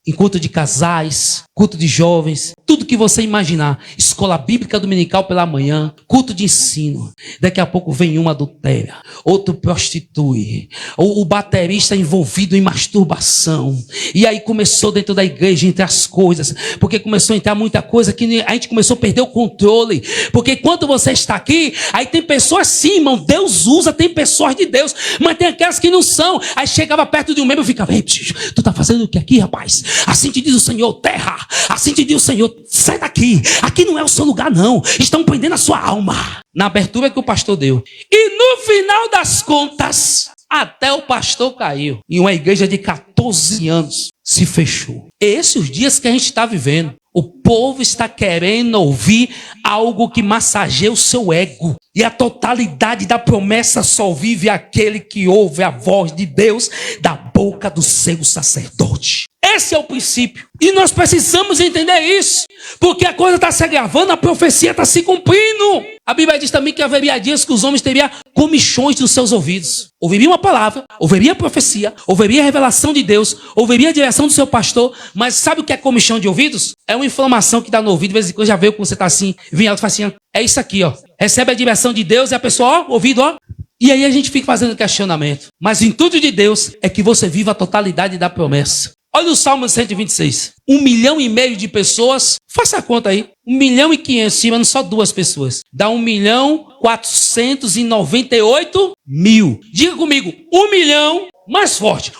Speaker 1: encontro de casais, culto de jovens, tudo que você imaginar. Escola bíblica dominical pela manhã, culto de ensino. Daqui a pouco vem uma adultéria, outro prostitui, o baterista envolvido em masturbação. E aí começou dentro da igreja, entre as coisas, porque começou a entrar muita coisa que a gente começou a perder o controle. Porque quando você está aqui, aí tem pessoas sim, irmão, Deus usa, tem pessoas de Deus, mas tem aquelas que não são. Aí chegava perto de um membro e ficava, ei, tu tá fazendo o que aqui, rapaz? Assim te diz o Senhor, terra. Assim te diz o Senhor, sai daqui. Aqui não é o seu lugar, não. Estão prendendo a sua alma. Na abertura que o pastor deu. E no final das contas, até o pastor caiu. E uma igreja de 14 anos se fechou. Esses os dias que a gente está vivendo. O povo está querendo ouvir algo que massageia o seu ego. E a totalidade da promessa só vive aquele que ouve a voz de Deus da boca do seu sacerdote. Esse é o princípio. E nós precisamos entender isso. Porque a coisa está se agravando, a profecia está se cumprindo. A Bíblia diz também que haveria dias que os homens teriam comichões nos seus ouvidos. Ouviria uma palavra, ouviria a profecia, ouviria a revelação de Deus, ouviria a direção do seu pastor. Mas sabe o que é comichão de ouvidos? É uma inflamação que dá no ouvido. De vez em quando já veio quando você está assim, vem alto e faz assim, ó. É isso aqui, ó. Recebe a direção de Deus e a pessoa, ó, ouvido, ó. E aí a gente fica fazendo questionamento. Mas o intuito de Deus é que você viva a totalidade da promessa. Olha o Salmo 126. 1,5 milhão de pessoas. Faça a conta aí. 1.500.000, tirando só 2 pessoas. Dá 1.498.000. Diga comigo. 1 milhão. Mais forte.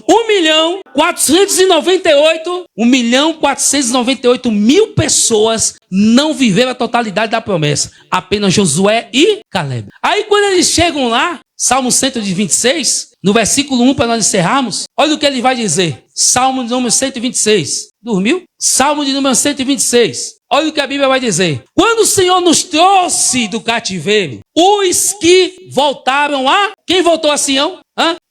Speaker 1: 1.498.000 pessoas não viveram a totalidade da promessa. Apenas Josué e Caleb. Aí quando eles chegam lá, Salmo 126, no versículo 1, para nós encerrarmos, olha o que ele vai dizer. Salmo de número 126. Dormiu? Salmo de número 126. Olha o que a Bíblia vai dizer. Quando o Senhor nos trouxe do cativeiro, os que voltaram a... Quem voltou a Sião?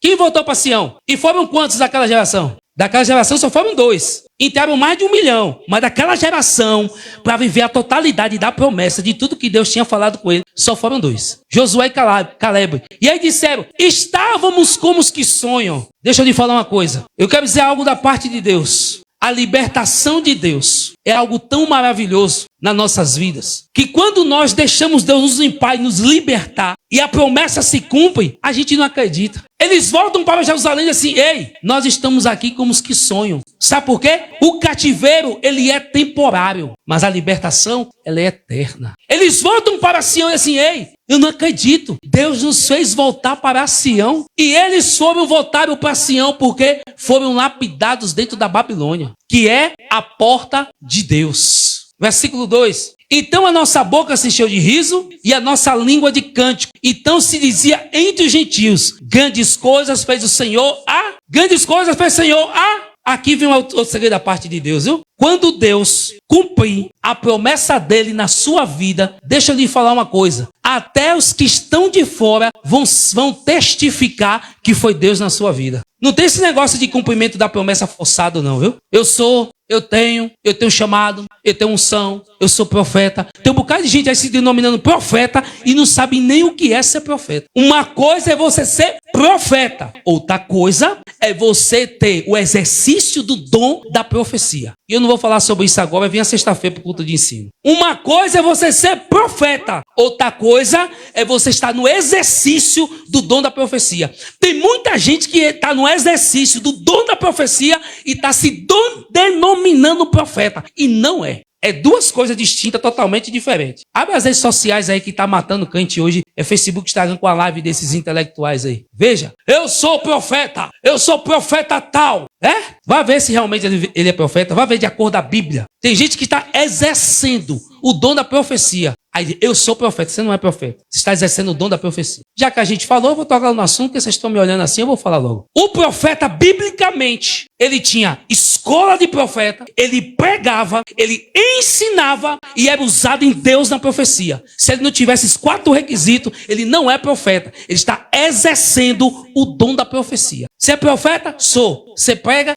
Speaker 1: Quem voltou para Sião? E foram quantos daquela geração? Daquela geração só foram 2. Entraram mais de 1 milhão. Mas daquela geração, para viver a totalidade da promessa de tudo que Deus tinha falado com ele, só foram 2. Josué e Caleb. E aí disseram, estávamos como os que sonham. Deixa eu lhe falar uma coisa. Eu quero dizer algo da parte de Deus. A libertação de Deus é algo tão maravilhoso nas nossas vidas, que quando nós deixamos Deus nos limpar e nos libertar, e a promessa se cumpre, a gente não acredita. Eles voltam para Jerusalém assim, ei, nós estamos aqui como os que sonham. Sabe por quê? O cativeiro, ele é temporário, mas a libertação, ela é eterna. Eles voltam para Sião e assim, ei, eu não acredito. Deus nos fez voltar para Sião. E eles voltaram para Sião porque foram lapidados dentro da Babilônia, que é a porta de Deus. Versículo 2. Então a nossa boca se encheu de riso e a nossa língua de cântico. Então se dizia entre os gentios, grandes coisas fez o Senhor. Grandes coisas fez o Senhor. Aqui vem outro segredo da parte de Deus, viu? Quando Deus cumprir a promessa dele na sua vida, deixa eu lhe falar uma coisa. Até os que estão de fora vão testificar que foi Deus na sua vida. Não tem esse negócio de cumprimento da promessa forçado não, viu? Eu tenho chamado, eu tenho unção, eu sou profeta. Tem um bocado de gente aí se denominando profeta e não sabe nem o que é ser profeta. Uma coisa é você ser profeta, outra coisa é você ter o exercício do dom da profecia. E eu não vou falar sobre isso agora, vem a sexta-feira para o culto de ensino. Uma coisa é você ser profeta, outra coisa é você estar no exercício do dom da profecia. Tem muita gente que está no exercício do dom da profecia e está se denominando profeta. E não é. É duas coisas distintas, totalmente diferentes. Abre as redes sociais aí que tá matando crente hoje. É Facebook, Instagram com a live desses intelectuais aí. Veja. Eu sou profeta tal. Vai ver se realmente ele é profeta. Vai ver de acordo com a Bíblia. Tem gente que está exercendo o dom da profecia. Aí eu sou profeta, você não é profeta. Você está exercendo o dom da profecia. Já que a gente falou, eu vou tocar no assunto, porque vocês estão me olhando assim, eu vou falar logo. O profeta, biblicamente, ele tinha escola de profeta, ele pregava, ele ensinava e era usado em Deus na profecia. Se ele não tivesse esses 4 requisitos, ele não é profeta. Ele está exercendo o dom da profecia. Você é profeta? Sou. Você prega?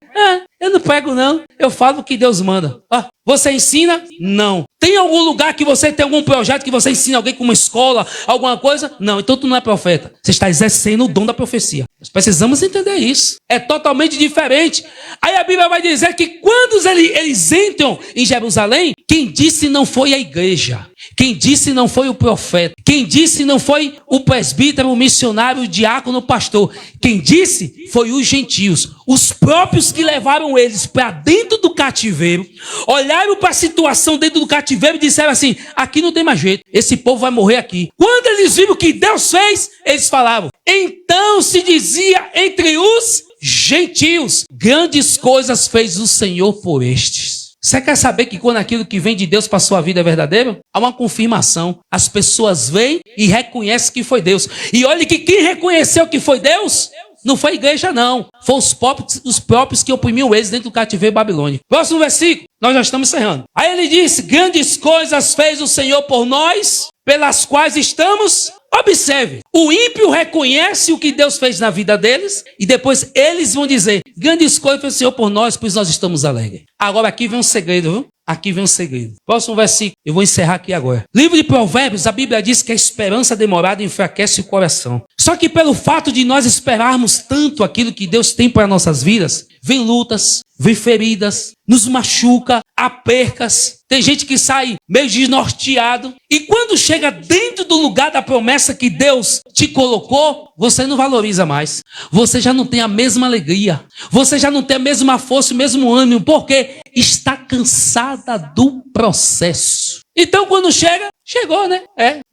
Speaker 1: Eu não prego não. Eu falo o que Deus manda. Você ensina? Não. Tem algum lugar que você tem algum projeto que você ensina alguém com uma escola, alguma coisa? Não. Então tu não é profeta. Você está exercendo o dom da profecia. Nós precisamos entender isso. É totalmente diferente. Aí a Bíblia vai dizer que quando eles entram em Jerusalém, quem disse não foi a igreja. Quem disse não foi o profeta. Quem disse não foi o presbítero, o missionário, o diácono, o pastor. Quem disse foi os gentios. Os próprios que levaram eles para dentro do cativeiro, olharam para a situação dentro do cativeiro e disseram assim, aqui não tem mais jeito, esse povo vai morrer aqui. Quando eles viram o que Deus fez, eles falavam, então se dizia entre os gentios, grandes coisas fez o Senhor por estes. Você quer saber que quando aquilo que vem de Deus para a sua vida é verdadeiro? Há uma confirmação. As pessoas veem e reconhecem que foi Deus. E olha que quem reconheceu que foi Deus, não foi a igreja não. Foi os próprios que oprimiam eles dentro do cativeiro babilônico. Próximo versículo, nós já estamos encerrando. Aí ele disse, grandes coisas fez o Senhor por nós, pelas quais estamos... Observe, o ímpio reconhece o que Deus fez na vida deles e depois eles vão dizer, grandes coisas fez o Senhor por nós, pois nós estamos alegres. Agora aqui vem um segredo, viu? Aqui vem um segredo. Próximo versículo, eu vou encerrar aqui agora. Livro de Provérbios, a Bíblia diz que a esperança demorada enfraquece o coração. Só que pelo fato de nós esperarmos tanto aquilo que Deus tem para nossas vidas, vem lutas, vem feridas, nos machuca, há percas. Tem gente que sai meio desnorteado. E quando chega dentro do lugar da promessa que Deus te colocou, você não valoriza mais. Você já não tem a mesma alegria. Você já não tem a mesma força, o mesmo ânimo. Porque está cansada do processo. Então quando chega, chegou, né?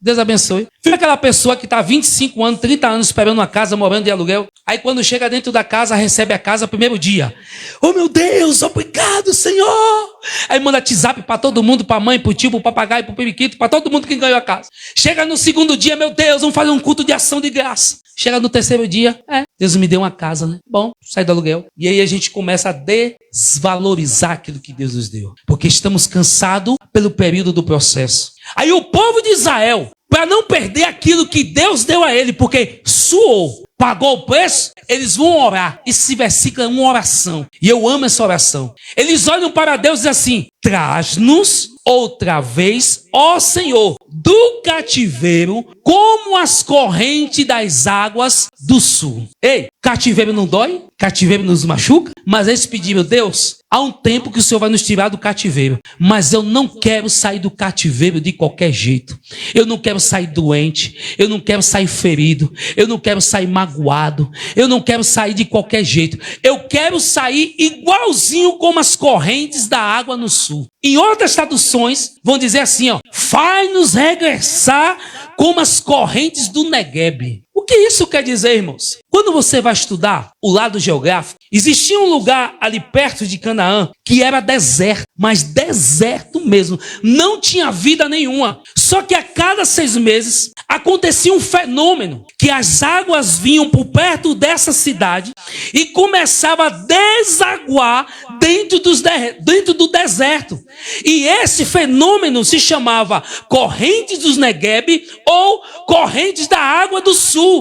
Speaker 1: Deus abençoe. Fica aquela pessoa que está 25 anos, 30 anos esperando uma casa, morando de aluguel. Aí quando chega dentro da casa, recebe a casa primeiro dia. Oh meu Deus, obrigado Senhor. Aí manda WhatsApp para todo mundo, para a mãe, para o tio, para o papagaio, para o periquito, para todo mundo que ganhou a casa. Chega no segundo dia, meu Deus, vamos fazer um culto de ação de graça. Chega no terceiro dia, Deus me deu uma casa, né? Bom, sai do aluguel. E aí a gente começa a desvalorizar aquilo que Deus nos deu. Porque estamos cansados pelo período do processo. Aí o povo de Israel, para não perder aquilo que Deus deu a ele, porque suou, pagou o preço, eles vão orar. Esse versículo é uma oração. E eu amo essa oração. Eles olham para Deus e dizem assim: traz-nos outra vez, ó Senhor, do cativeiro, como as correntes das águas do sul. Ei, cativeiro não dói? Cativeiro nos machuca? Mas eles pediram: Deus, há um tempo que o Senhor vai nos tirar do cativeiro, mas eu não quero sair do cativeiro de qualquer jeito. Eu não quero sair doente, eu não quero sair ferido, eu não quero sair magoado, eu não quero sair de qualquer jeito. Eu quero sair igualzinho como as correntes da água no sul. Em outras traduções, vão dizer assim, ó: faz-nos regressar como as correntes do Negueb. O que isso quer dizer, irmãos? Quando você vai estudar o lado geográfico, existia um lugar ali perto de Canaã que era deserto, mas deserto mesmo. Não tinha vida nenhuma. Só que a cada 6 meses acontecia um fenômeno, que as águas vinham por perto dessa cidade e começava a desaguar dentro do deserto. E esse fenômeno se chamava correntes dos Negueb ou correntes da água do sul.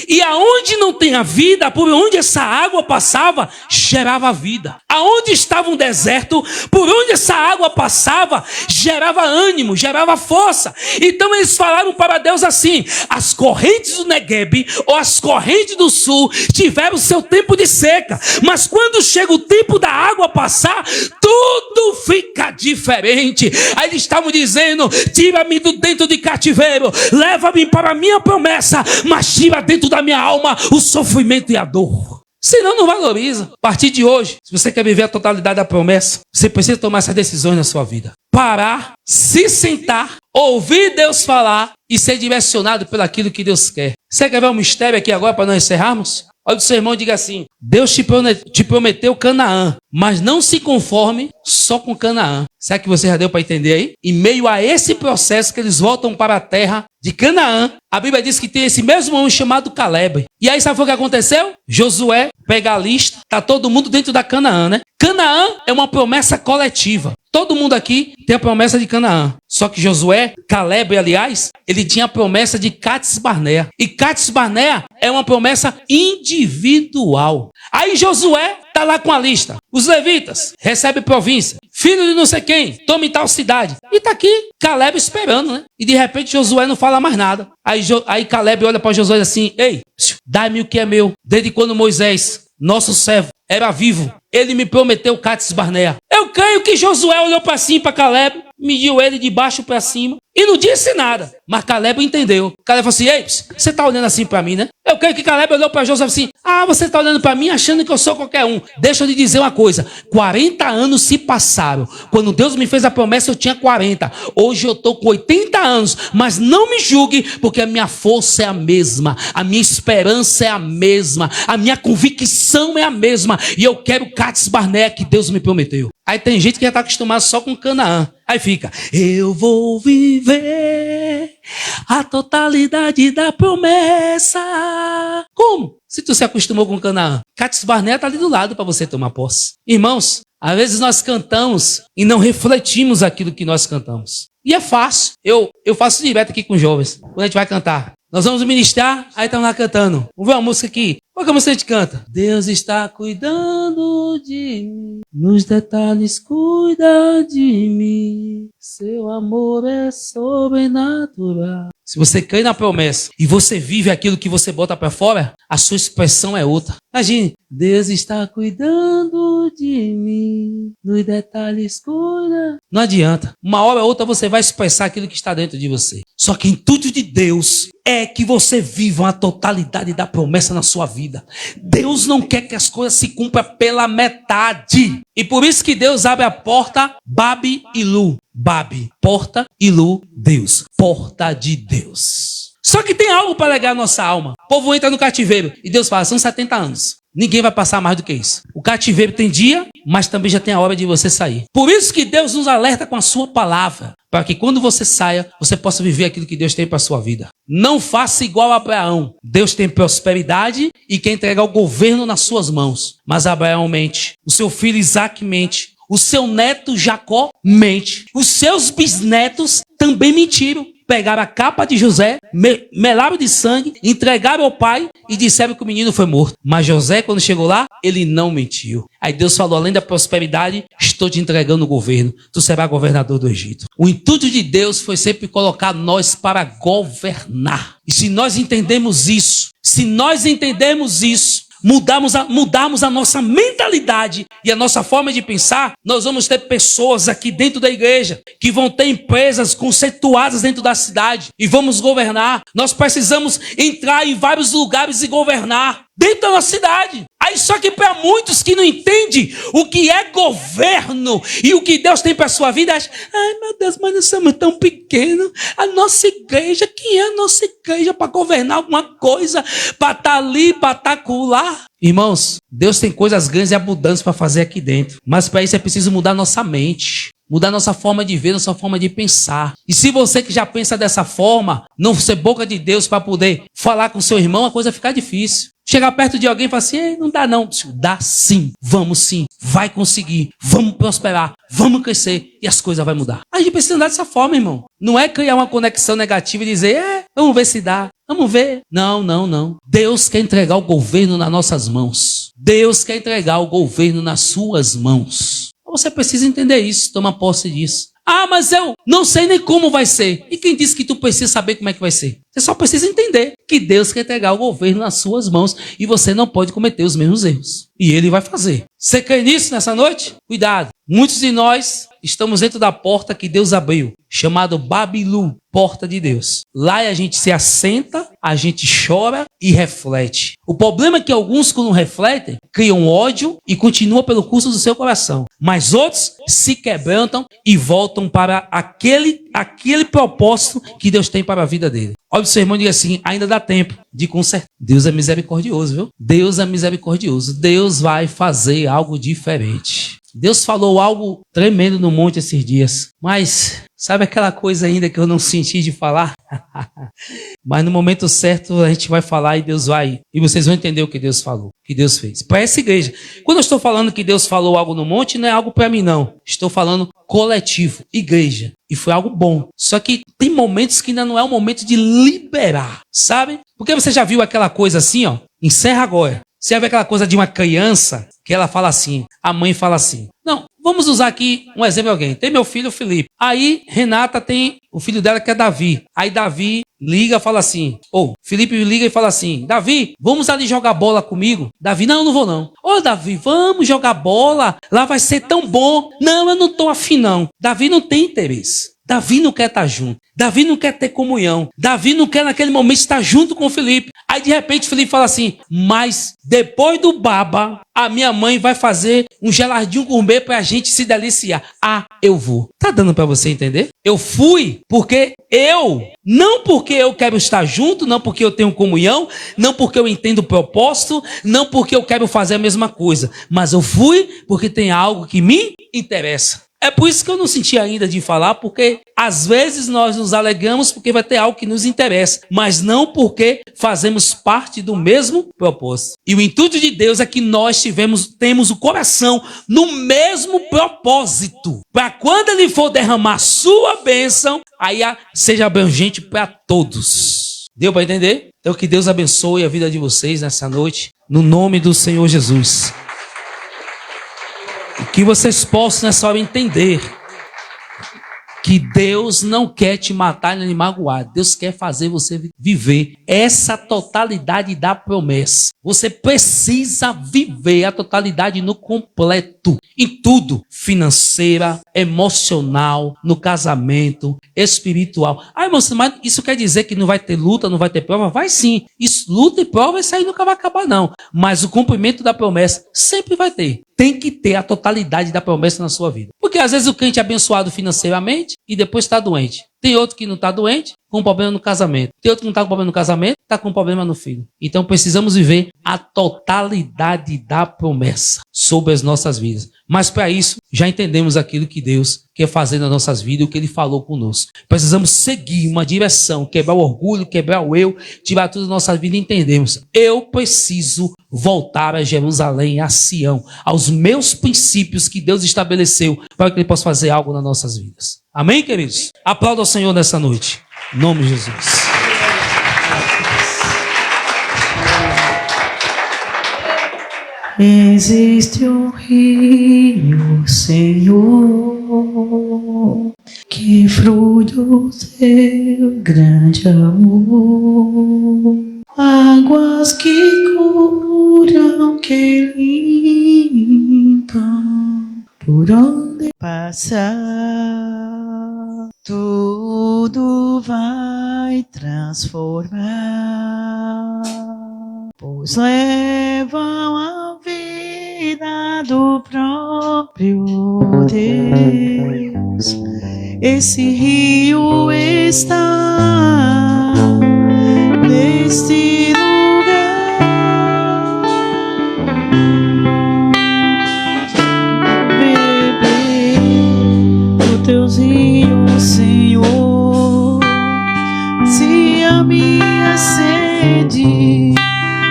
Speaker 1: E aonde não tem a vida, por onde essa água passava, gerava vida. Aonde estava um deserto, por onde essa água passava, gerava ânimo, gerava força. Então eles falaram para Deus assim: as correntes do Negueb ou as correntes do sul tiveram seu tempo de seca, mas quando chega o tempo da água passar, tudo fica diferente. Aí eles estavam dizendo: tira-me do dentro de cativeiro, leva-me para a minha promessa, mas tira dentro da minha alma o sofrimento e a dor. Senão não valoriza. A partir de hoje, se você quer viver a totalidade da promessa, você precisa tomar essas decisões na sua vida. Parar, se sentar, ouvir Deus falar e ser direcionado pelo aquilo que Deus quer. Você quer ver um mistério aqui agora para nós encerrarmos? Olha o seu irmão e diga assim: Deus te prometeu Canaã, mas não se conforme só com Canaã. Será que você já deu para entender aí? Em meio a esse processo que eles voltam para a terra de Canaã, a Bíblia diz que tem esse mesmo homem chamado Caleb. E aí sabe o que aconteceu? Josué pega a lista, tá todo mundo dentro da Canaã, né? Canaã é uma promessa coletiva. Todo mundo aqui tem a promessa de Canaã. Só que Josué, Caleb, aliás, ele tinha a promessa de Cades Barnea. E Cades Barnea é uma promessa individual. Aí Josué está lá com a lista. Os levitas recebem província. Filho de não sei quem, tome tal cidade. E está aqui Caleb esperando, né? E de repente Josué não fala mais nada. Aí Caleb olha para Josué assim: ei, dá-me o que é meu. Desde quando Moisés, nosso servo, era vivo, ele me prometeu Cades Barnea. Eu creio que Josué olhou para cima, para Caleb, mediu ele de baixo para cima e não disse nada. Mas Caleb entendeu. Caleb falou assim: ei, você está olhando assim para mim, né? Eu creio que Caleb olhou para Josué assim: ah, você está olhando para mim achando que eu sou qualquer um. Deixa eu lhe dizer uma coisa: 40 anos se passaram. Quando Deus me fez a promessa eu tinha 40. Hoje eu estou com 80 anos. Mas não me julgue, porque a minha força é a mesma. A minha esperança é a mesma. A minha convicção é a mesma. E eu quero Cades Barnea que Deus me prometeu. Aí tem gente que já está acostumado só com Canaã. Aí fica: eu vou viver a totalidade da promessa. Como? Se tu se acostumou com Canaã. Cades Barnea está ali do lado para você tomar posse. Irmãos, às vezes nós cantamos e não refletimos aquilo que nós cantamos. E é fácil. Eu faço direto aqui com jovens. Quando a gente vai cantar, nós vamos ministrar, aí estamos lá cantando. Vamos ver uma música aqui. Qual que é a música que a gente canta? Deus está cuidando de mim, nos detalhes cuida de mim, seu amor é sobrenatural. Se você crê na promessa e você vive aquilo que você bota para fora, a sua expressão é outra. Imagine: Deus está cuidando de mim, nos detalhes cuida. Não adianta. Uma hora ou outra você vai expressar aquilo que está dentro de você. Só que o intuito de Deus é que você viva a totalidade da promessa na sua vida. Deus não quer que as coisas se cumpram pela metade. E por isso que Deus abre a porta Babi e Lu. Babi, porta, e Lu, Deus. Porta de Deus. Só que tem algo para alegar a nossa alma. O povo entra no cativeiro e Deus fala: são 70 anos. Ninguém vai passar mais do que isso. O cativeiro tem dia, mas também já tem a hora de você sair. Por isso que Deus nos alerta com a sua palavra, para que quando você saia, você possa viver aquilo que Deus tem para a sua vida. Não faça igual a Abraão. Deus tem prosperidade e quer entregar o governo nas suas mãos. Mas Abraão mente, o seu filho Isaac mente, o seu neto Jacó mente, os seus bisnetos também mentiram. pegaram a capa de José, melaram de sangue, entregaram ao pai e disseram que o menino foi morto. Mas José, quando chegou lá, ele não mentiu. Aí Deus falou, além da prosperidade, estou te entregando o governo. Tu serás governador do Egito. O intuito de Deus foi sempre colocar nós para governar. E se nós entendemos isso, mudarmos a nossa mentalidade e a nossa forma de pensar, nós vamos ter pessoas aqui dentro da igreja que vão ter empresas conceituadas dentro da cidade e vamos governar. Nós precisamos entrar em vários lugares e governar dentro da nossa cidade. Aí só que para muitos que não entendem o que é governo e o que Deus tem para a sua vida, acham, ai meu Deus, mas nós somos tão pequenos. A nossa igreja, quem é a nossa igreja para governar alguma coisa, para estar ali, para estar acolá? Irmãos, Deus tem coisas grandes e abundantes para fazer aqui dentro, mas para isso é preciso mudar nossa mente. Mudar nossa forma de ver, nossa forma de pensar. E se você que já pensa dessa forma, não ser boca de Deus para poder falar com seu irmão, a coisa fica difícil. Chegar perto de alguém e falar assim, não dá não. Dá sim, vamos sim, vai conseguir, vamos prosperar, vamos crescer e as coisas vão mudar. A gente precisa andar dessa forma, irmão. Não é criar uma conexão negativa e dizer, vamos ver se dá, vamos ver. Não. Deus quer entregar o governo nas nossas mãos. Deus quer entregar o governo nas suas mãos. Você precisa entender isso, tomar posse disso. Ah, mas eu não sei nem como vai ser. E quem disse que tu precisa saber como é que vai ser? Você só precisa entender que Deus quer entregar o governo nas suas mãos e você não pode cometer os mesmos erros. E Ele vai fazer. Você crê nisso nessa noite? Cuidado. Muitos de nós estamos dentro da porta que Deus abriu, chamado Babilu, porta de Deus. Lá a gente se assenta, a gente chora e reflete. O problema é que alguns, quando refletem, criam ódio e continuam pelo curso do seu coração. Mas outros se quebrantam e voltam para aquele propósito que Deus tem para a vida dele. Olha o seu irmão e diga assim, ainda dá tempo de consertar. Deus é misericordioso, viu? Deus é misericordioso. Deus vai fazer algo diferente. Deus falou algo tremendo no monte esses dias. Mas sabe aquela coisa ainda que eu não senti de falar? Mas no momento certo a gente vai falar e Deus vai. E vocês vão entender o que Deus falou, o que Deus fez. Para essa igreja. Quando eu estou falando que Deus falou algo no monte, não é algo para mim não. Estou falando coletivo, igreja. E foi algo bom. Só que tem momentos que ainda não é o momento de liberar, sabe? Porque você já viu aquela coisa assim, ó. Encerra agora. Você já viu aquela coisa de uma criança que ela fala assim, a mãe fala assim. Não, vamos usar aqui um exemplo de alguém. Tem meu filho, Felipe. Aí Renata tem o filho dela que é Davi. Aí Davi liga e fala assim. Felipe liga e fala assim. Davi, vamos ali jogar bola comigo? Davi, não vou não. Davi, vamos jogar bola. Lá vai ser tão bom. Não, eu não estou afim não. Davi não tem interesse. Davi não quer estar junto. Davi não quer ter comunhão. Davi não quer naquele momento estar junto com o Felipe. Aí de repente o Felipe fala assim, mas depois do baba, a minha mãe vai fazer um geladinho gourmet pra gente se deliciar. Ah, eu vou. Tá dando pra você entender? Eu fui não porque eu quero estar junto, não porque eu tenho comunhão, não porque eu entendo o propósito, não porque eu quero fazer a mesma coisa. Mas eu fui porque tem algo que me interessa. É por isso que eu não senti ainda de falar, porque às vezes nós nos alegramos porque vai ter algo que nos interessa, mas não porque fazemos parte do mesmo propósito. E o intuito de Deus é que nós temos o coração no mesmo propósito, para quando Ele for derramar sua bênção, aí seja abrangente para todos. Deu para entender? Então que Deus abençoe a vida de vocês nessa noite, no nome do Senhor Jesus. Que vocês possam nessa hora entender que Deus não quer te matar nem magoar. Deus quer fazer você viver essa totalidade da promessa. Você precisa viver a totalidade no completo. Em tudo. Financeira, emocional, no casamento, espiritual. Mas isso quer dizer que não vai ter luta, não vai ter prova? Vai sim. Isso, luta e prova, isso aí nunca vai acabar não. Mas o cumprimento da promessa sempre vai ter. Tem que ter a totalidade da promessa na sua vida. Porque às vezes o crente é abençoado financeiramente e depois está doente. Tem outro que não está doente, com problema no casamento. Tem outro que não está com problema no casamento, está com problema no filho. Então precisamos viver a totalidade da promessa sobre as nossas vidas. Mas para isso, já entendemos aquilo que Deus quer fazer nas nossas vidas, o que Ele falou conosco. Precisamos seguir uma direção, quebrar o orgulho, quebrar o eu, tirar tudo da nossa vida e entendemos. Eu preciso voltar a Jerusalém, a Sião, aos meus princípios que Deus estabeleceu para que Ele possa fazer algo nas nossas vidas. Amém, queridos? Aplauda ao Senhor nessa noite. Em nome de Jesus.
Speaker 2: Existe um rio, Senhor, que flui do teu grande amor. Águas que curam, que limpam, por onde passar, tudo vai transformar, pois levam a vida do próprio Deus. Esse rio está neste lugar. Beber do teus rios, Senhor, se a minha sede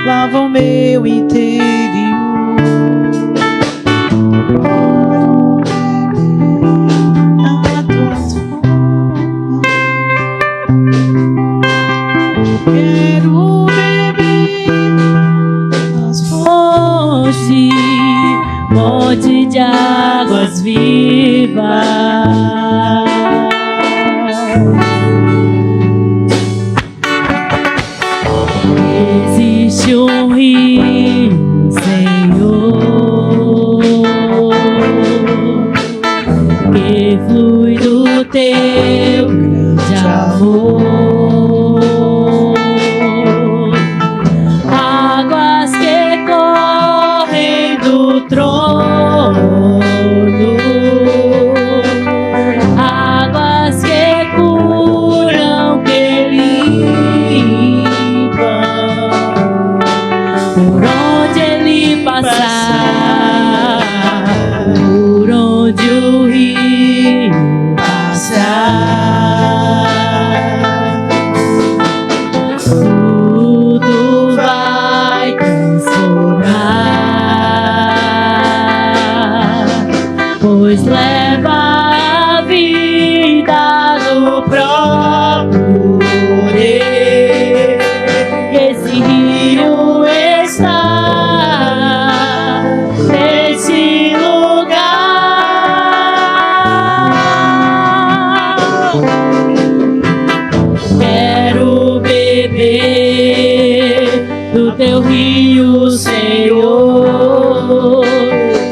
Speaker 2: lava o meu interior. Quero beber nas fontes, fonte de águas vivas. Existe um rio, Senhor, que flui do teu grande amor. Águas que correm do trono, águas que curam, que limpam, por onde ele passar, por onde o rio passar, tudo vai transformar, pois leva a vida do próprio Deus. Esse rio está nesse lugar. Quero beber do teu rio, Senhor,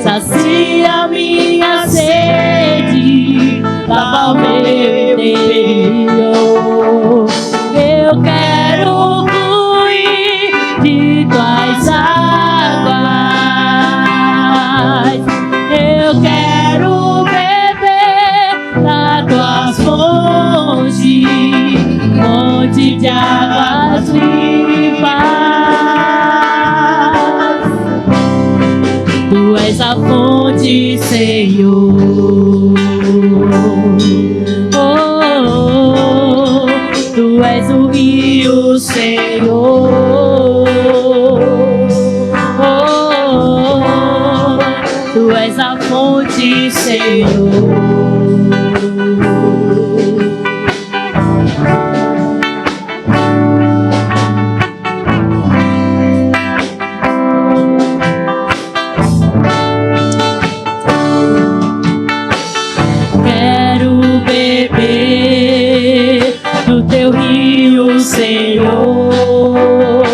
Speaker 2: sacia minha sede, lava o meu interior. Eu quero fluir de tuas águas, eu quero beber das tuas fontes, fonte de águas limpas. Tu és a fonte, Senhor. Oh, tu és o rio, Senhor. Oh, tu és a fonte, Senhor. Do teu rio, Senhor,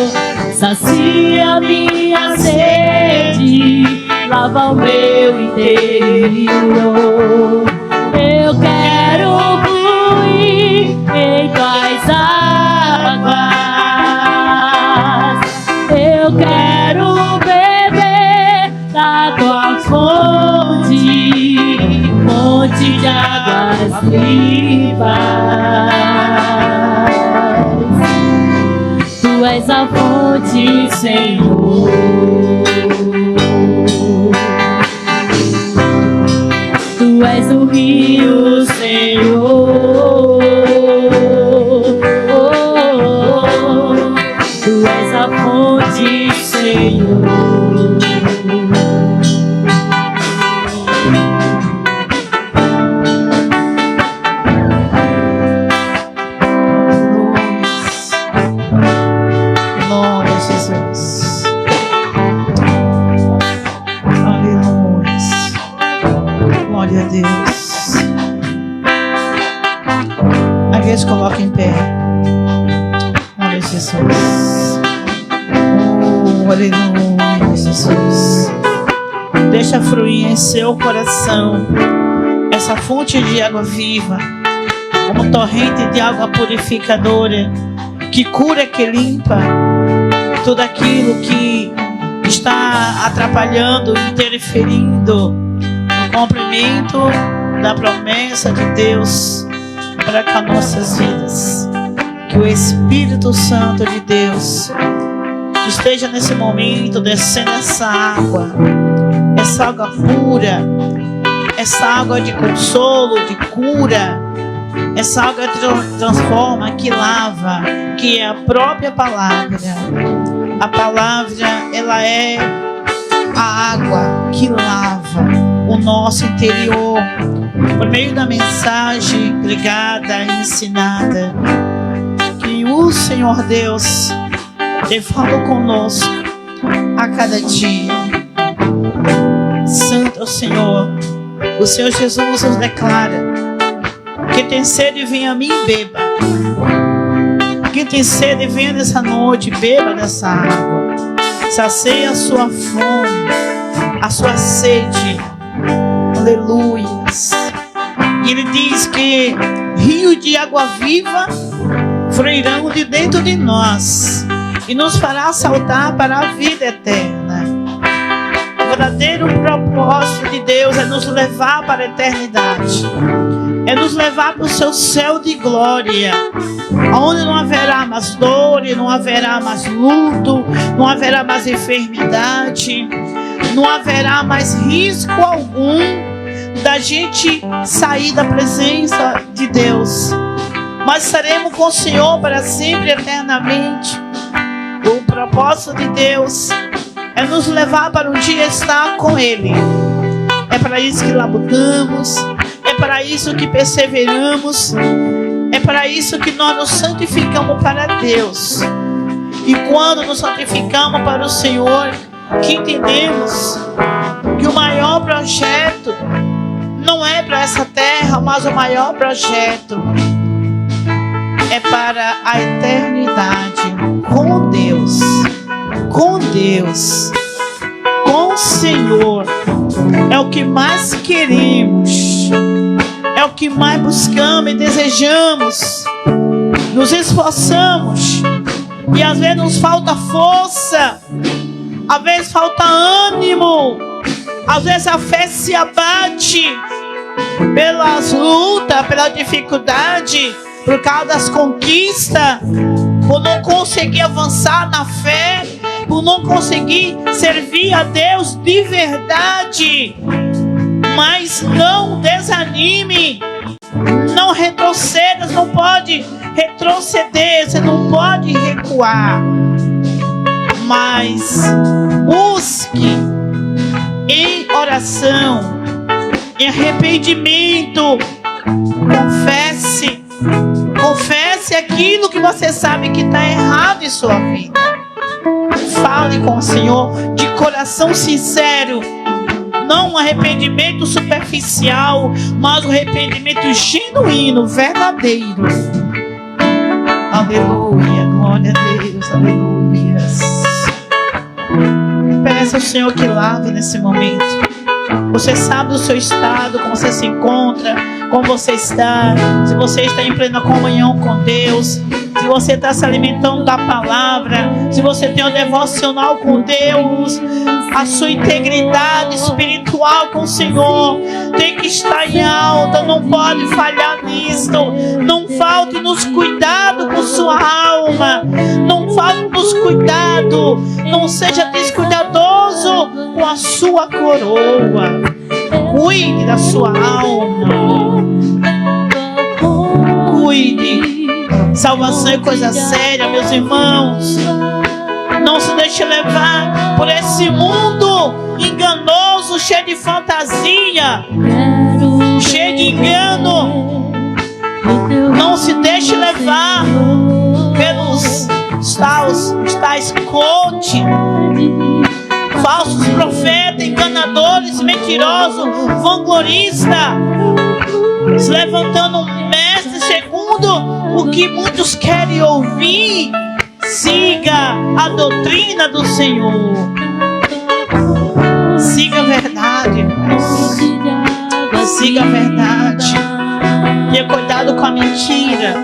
Speaker 2: sacia minha sede, lava o meu interior. Eu quero fluir em tuas águas, eu quero beber da tua fonte, fonte de águas limpas. Tu és a fonte, Senhor. Tu és o rio, Senhor. Tu és a fonte, Senhor.
Speaker 3: se coloca em pé. Glória a Jesus. Oh, aleluia, Jesus. Deixa fluir em seu coração essa fonte de água viva, como torrente de água purificadora, que cura, que limpa tudo aquilo que está atrapalhando, interferindo no cumprimento da promessa de Deus para com nossas vidas. Que o Espírito Santo de Deus esteja nesse momento descendo essa água pura, essa água de consolo, de cura, essa água que transforma, que lava, que é a própria palavra. A palavra, ela é a água que lava o nosso interior, por meio da mensagem pregada e ensinada. Que o Senhor Deus te fala conosco a cada dia. Santo é o Senhor. O Senhor Jesus nos declara: quem tem sede, venha a mim e beba. Quem tem sede, venha nessa noite, beba dessa água. Sacia a sua fome, a sua sede. Aleluias. E ele diz que rio de água viva fluirão de dentro de nós e nos fará saltar para a vida eterna. O verdadeiro propósito de Deus é nos levar para a eternidade, é nos levar para o seu céu de glória, onde não haverá mais dor, não haverá mais luto, não haverá mais enfermidade, não haverá mais risco algum da gente sair da presença de Deus. Mas estaremos com o Senhor para sempre, eternamente. O propósito de Deus é nos levar para um dia estar com Ele. É para isso que labutamos, é para isso que perseveramos, é para isso que nós nos santificamos para Deus. E quando nos santificamos para o Senhor, que entendemos que o maior projeto não é para essa terra, mas o maior projeto é para a eternidade com Deus, com Deus, com o Senhor. É o que mais queremos, é o que mais buscamos e desejamos. Nos esforçamos e às vezes nos falta força, às vezes falta ânimo, às vezes a fé se abate pelas lutas, pela dificuldade, por causa das conquistas, por não conseguir avançar na fé, por não conseguir servir a Deus de verdade. Mas não desanime, não retroceda, não pode retroceder, você não pode recuar, mas busque em oração, em arrependimento, confesse aquilo que você sabe que está errado em sua vida. Fale com o Senhor de coração sincero, não um arrependimento superficial, mas um arrependimento genuíno, verdadeiro. Aleluia, glória a Deus, aleluia. Peça ao Senhor que lave nesse momento. Você sabe do seu estado, como você se encontra, como você está, se você está em plena comunhão com Deus, se você está se alimentando da palavra, se você tem um devocional com Deus, a sua integridade espiritual com o Senhor tem que estar em alta, não pode falhar nisso. Não falte nos cuidado com sua alma, não falte nos cuidado, não seja descuidadoso com a sua coroa. Cuide da sua alma, cuide. Salvação é coisa séria, meus irmãos. Não se deixe levar por esse mundo enganoso, cheio de fantasia, cheio de engano. Não se deixe levar pelos tais coach, falsos profetas, enganadores, mentirosos, vangloristas, se levantando um mestre segundo o que muitos querem ouvir. Siga a doutrina do Senhor. Siga a verdade, irmãos. Siga a verdade. Tenha cuidado com a mentira.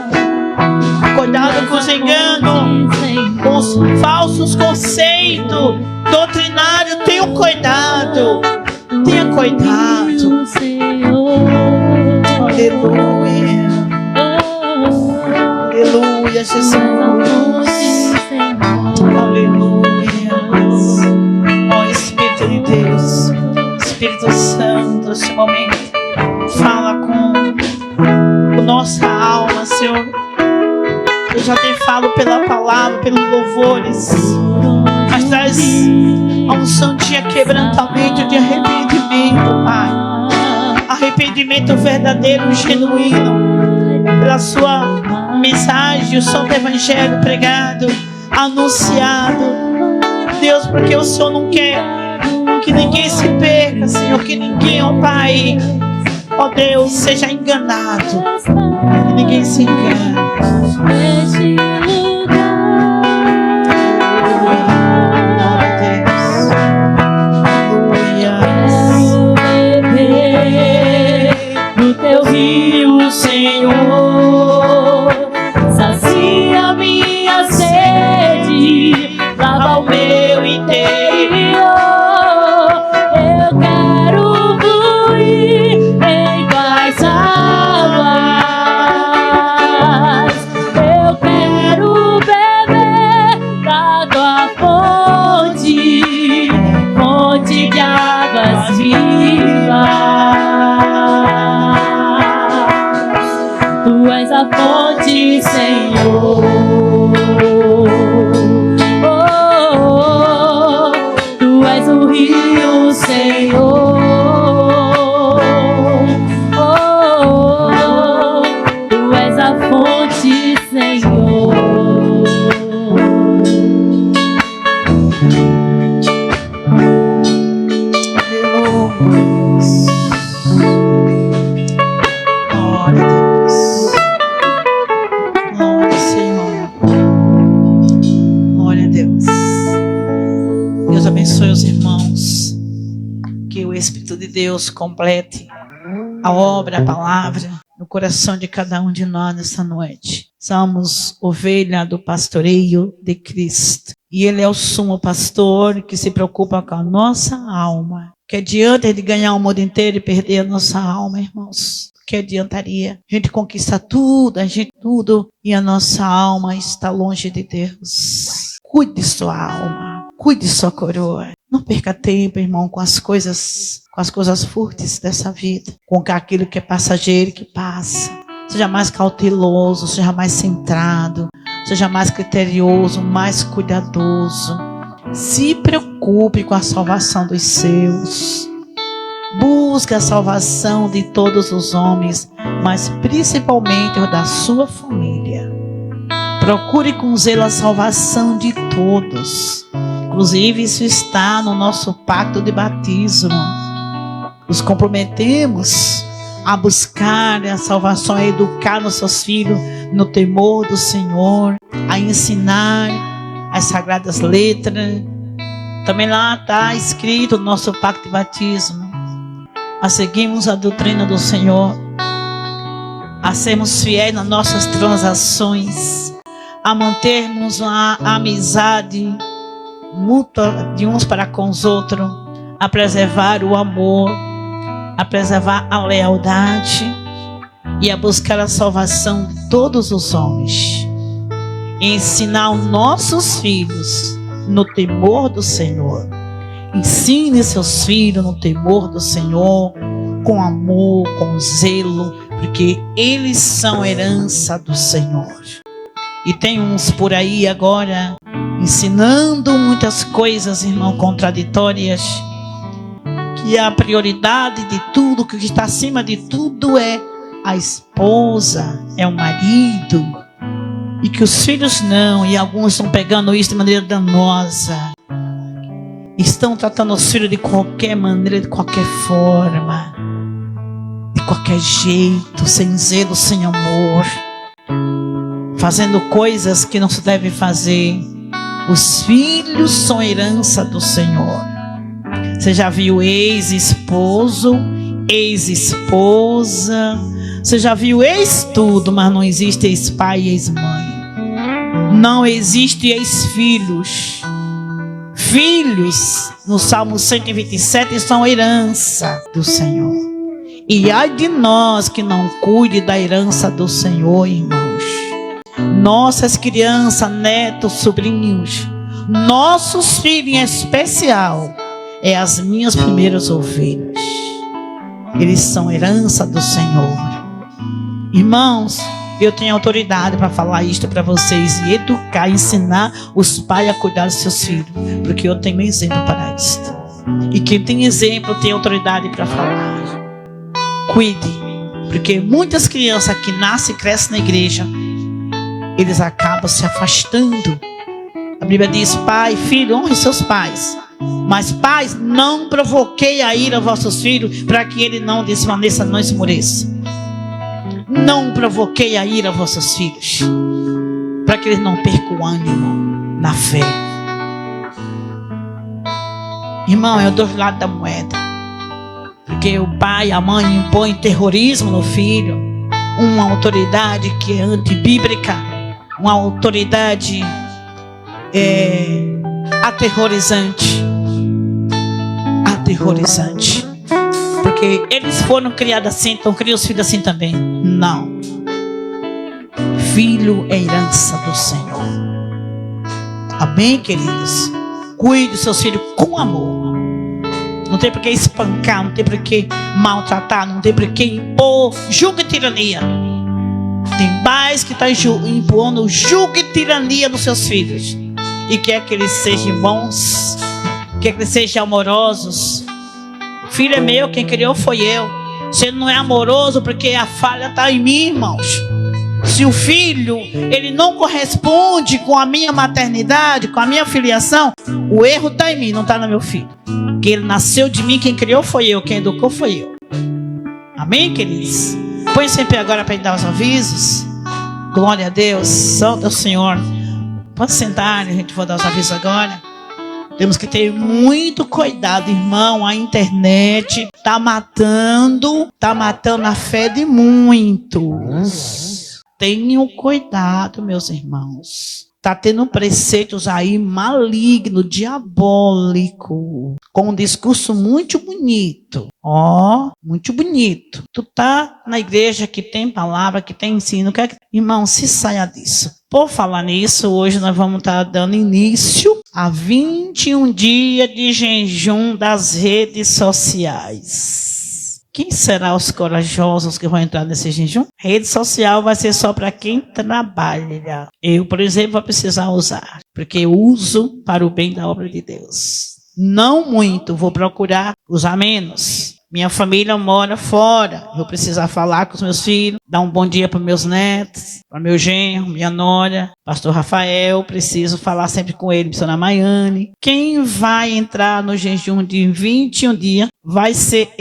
Speaker 3: Cuidado com os enganos, com os falsos conceitos doutrinários. Tenha cuidado. Tenha cuidado. Aleluia. Aleluia, Jesus. Aleluia. Ó Espírito de Deus, Espírito Santo, neste momento, fala com nossa alma, Senhor. Eu já te falo pela palavra, pelos louvores, mas traz a unção de quebrantamento, de arrependimento, Pai. Arrependimento verdadeiro, genuíno, pela sua mensagem, o santo evangelho pregado, anunciado. Deus, porque o Senhor não quer que ninguém se perca, Senhor, que ninguém, ó Pai, ó Deus, seja enganado, que ninguém se engane.
Speaker 2: Rio, Senhor, sacia minha sede, lava o meu interior. Eu quero fluir em tuas águas. Eu quero beber da tua fonte, fonte de águas vivas. Tu és a fonte, Senhor. Oh, oh, oh. Tu és o rio, Senhor. Oh, oh, oh. Tu és a fonte, Senhor.
Speaker 3: Deus complete a obra, a palavra no coração de cada um de nós nessa noite. Somos ovelha do pastoreio de Cristo. E Ele é o sumo pastor que se preocupa com a nossa alma. Que adianta de ganhar o mundo inteiro e perder a nossa alma, irmãos? Que adiantaria? A gente conquista tudo, e a nossa alma está longe de Deus. Cuide de sua alma, cuide de sua coroa. Não perca tempo, irmão, com as coisas fúteis dessa vida, com aquilo que é passageiro que passa. Seja mais cauteloso, seja mais centrado, seja mais criterioso, mais cuidadoso. Se preocupe com a salvação dos seus. Busque a salvação de todos os homens, mas principalmente o da sua família. Procure com zelo a salvação de todos. Inclusive, isso está no nosso pacto de batismo. Nos comprometemos a buscar a salvação, a educar nossos filhos no temor do Senhor, a ensinar as sagradas letras. Também lá está escrito no nosso pacto de batismo a seguirmos a doutrina do Senhor, a sermos fiéis nas nossas transações, a mantermos a amizade mútua de uns para com os outros, a preservar o amor, a preservar a lealdade e a buscar a salvação de todos os homens. E ensinar os nossos filhos no temor do Senhor. Ensine seus filhos no temor do Senhor, com amor, com zelo, porque eles são herança do Senhor. E tem uns por aí agora ensinando muitas coisas, irmão, contraditórias, que a prioridade de tudo, que está acima de tudo é a esposa, é o marido, e que os filhos não, e alguns estão pegando isso de maneira danosa, estão tratando os filhos de qualquer maneira, de qualquer forma, de qualquer jeito, sem zelo, sem amor. fazendo coisas que não se deve fazer. Os filhos são herança do Senhor. Você já viu ex-esposo, ex-esposa? Você já viu ex-tudo, mas não existe ex-pai e ex-mãe. Não existe ex-filhos. Filhos, no Salmo 127, são herança do Senhor. E ai de nós que não cuide da herança do Senhor, irmãos. Nossas crianças, netos, sobrinhos, nossos filhos em especial, é as minhas primeiras ovelhas. Eles são herança do Senhor. Irmãos, eu tenho autoridade para falar isto para vocês e educar, ensinar os pais a cuidar dos seus filhos, porque eu tenho exemplo para isto. E quem tem exemplo tem autoridade para falar. Cuide, porque muitas crianças que nascem e crescem na igreja, eles acabam se afastando. A Bíblia diz: pai, filho, honre seus pais. Mas pais, não provoquei a ira aos vossos filhos, para que ele não desvaneça, não esmoreça. Não provoquei a ira aos vossos filhos, para que eles não percam o ânimo na fé. Irmão, é os dois lados da moeda. Porque o pai e a mãe impõem terrorismo no filho, uma autoridade que é antibíblica, uma autoridade aterrorizante. Aterrorizante. Porque eles foram criados assim, então criam os filhos assim também. Não. Filho é herança do Senhor. Amém, queridos? Cuide dos seus filhos com amor. Não tem por que espancar, não tem por que maltratar, não tem por que impor julgo e tirania. Tem pais que estão impondo julgo e tirania nos seus filhos. E quer que eles sejam bons, quer que eles sejam amorosos. Filho é meu, quem criou foi eu. Você não é amoroso porque a falha está em mim, irmãos. Se o filho, ele não corresponde com a minha maternidade, com a minha filiação, o erro está em mim, não está no meu filho. Que ele nasceu de mim, quem criou foi eu, quem educou foi eu. Amém, queridos? Põe-se em pé agora para dar os avisos. Glória a Deus, santo é o Senhor. Pode sentar, a gente vai dar os avisos agora. Temos que ter muito cuidado, irmão. A internet está matando a fé de muitos. Tenham cuidado, meus irmãos. Está tendo preceitos aí maligno, diabólico, com um discurso muito bonito. Muito bonito. Tu tá na igreja que tem palavra, que tem ensino. Irmão, se saia disso. Por falar nisso, hoje nós vamos estar dando início a 21 dias de jejum das redes sociais. Quem será os corajosos que vão entrar nesse jejum? Rede social vai ser só para quem trabalha. Eu, por exemplo, vou precisar usar, porque eu uso para o bem da obra de Deus. Não muito, vou procurar usar menos. Minha família mora fora, vou precisar falar com os meus filhos, dar um bom dia para meus netos, para meu genro, minha nora, pastor Rafael, preciso falar sempre com ele, missionária Maiane. Quem vai entrar no jejum de 21 dias vai ser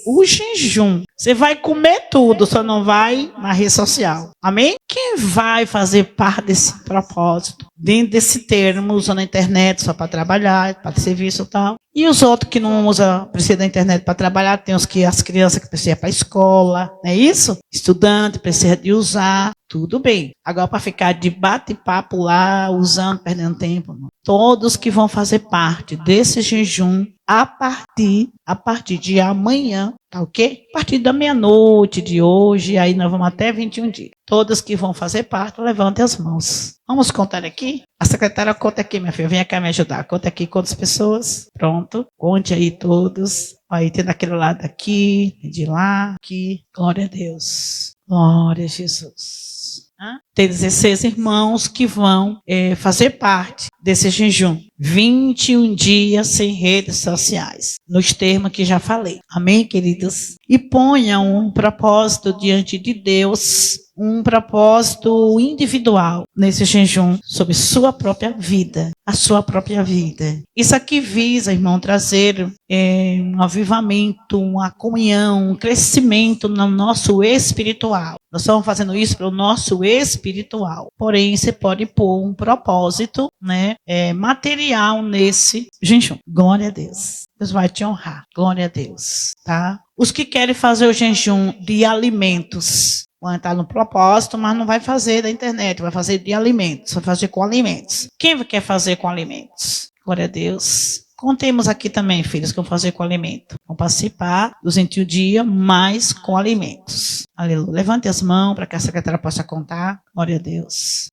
Speaker 3: o jejum. Você vai comer tudo, só não vai na rede social. Amém? Quem vai fazer parte desse propósito, dentro desse termo, usando a internet só para trabalhar, para serviço e tal. E os outros que não precisam da internet para trabalhar, tem as crianças que precisam ir para a escola, não é isso? Estudante precisa de usar, tudo bem. Agora para ficar de bate-papo lá, usando, perdendo tempo, não. Todos que vão fazer parte desse jejum a partir de amanhã, tá ok? A partir da meia-noite de hoje, aí nós vamos até 21 dias. Todos que vão fazer parte, levantem as mãos. Vamos contar aqui? A secretária conta aqui, minha filha. Venha cá me ajudar. Conta aqui quantas pessoas. Pronto. Conte aí todos. Aí tem daquele lado aqui, de lá, aqui. Glória a Deus. Glória a Jesus. Tem 16 irmãos que vão fazer parte desse jejum. 21 dias sem redes sociais. Nos termos que já falei. Amém, queridos? E ponham um propósito diante de Deus. Um propósito individual nesse jejum sobre sua própria vida, a sua própria vida. Isso aqui visa, irmão, trazer um avivamento, uma comunhão, um crescimento no nosso espiritual. Nós estamos fazendo isso para o nosso espiritual. Porém, você pode pôr um propósito, né, material nesse jejum. Glória a Deus. Deus vai te honrar. Glória a Deus, tá? Os que querem fazer o jejum de alimentos vão entrar no propósito, mas não vai fazer da internet, vai fazer de alimentos, vai fazer com alimentos. Quem quer fazer com alimentos? Glória a Deus. Contemos aqui também, filhos, que vão fazer com alimento. Vão participar do 21 dia, mas com alimentos. Aleluia. Levante as mãos para que a secretária possa contar. Glória a Deus.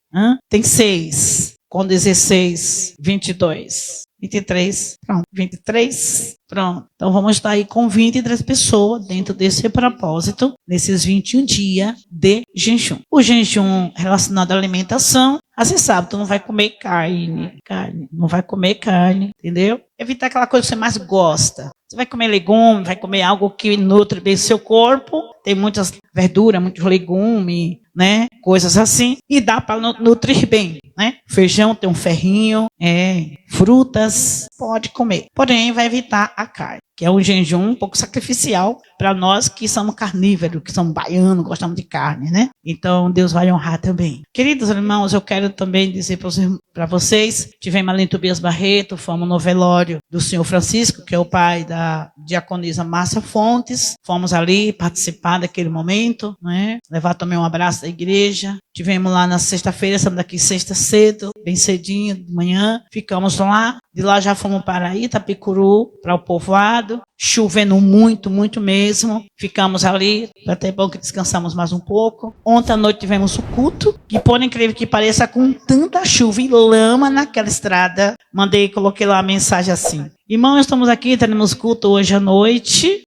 Speaker 3: Tem 6, com 16, 22. 23, pronto, 23, pronto. Então vamos estar aí com 23 pessoas dentro desse propósito, nesses 21 dias de jejum. O jejum relacionado à alimentação, você sabe, tu não vai comer carne, não vai comer carne, entendeu? Evitar aquela coisa que você mais gosta. Você vai comer legume, vai comer algo que nutre bem seu corpo, tem muitas verduras, muitos legumes, né? Coisas assim, e dá para nutrir bem, né? Feijão tem um ferrinho, frutas, pode comer. Porém, vai evitar a carne, que é um jejum um pouco sacrificial para nós que somos carnívoros, que somos baianos, gostamos de carne, né? Então, Deus vai honrar também. Queridos irmãos, eu quero também dizer para vocês, tivemos ali em Tobias Barreto, fomos no velório do senhor Francisco, que é o pai da diaconisa Márcia Fontes, fomos ali participar daquele momento, né? Levar também um abraço da igreja. Tivemos lá na sexta-feira, estamos daqui sexta cedo, bem cedinho, de manhã, ficamos lá. De lá já fomos para Itapicuru, para o povoado, chovendo muito, muito mesmo. Ficamos ali, até bom que descansamos mais um pouco. Ontem à noite tivemos o culto, que por incrível que pareça, com tanta chuva e lama naquela estrada, coloquei lá a mensagem assim: irmão, estamos aqui, teremos culto hoje à noite,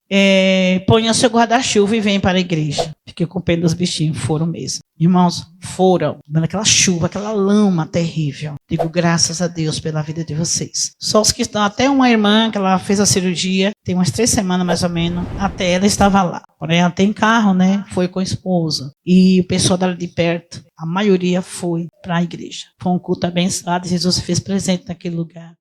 Speaker 3: ponha seu guarda-chuva e vem para a igreja. Fiquei com pena dos bichinhos, foram mesmo. Irmãos, foram, naquela chuva, aquela lama terrível. Digo graças a Deus pela vida de vocês. Só os que estão, até uma irmã que ela fez a cirurgia, tem umas 3 semanas mais ou menos, até ela estava lá. Porém, ela tem carro, né? Foi com a esposa. E o pessoal dela de perto, a maioria foi para a igreja. Foi um culto abençoado, Jesus se fez presente naquele lugar.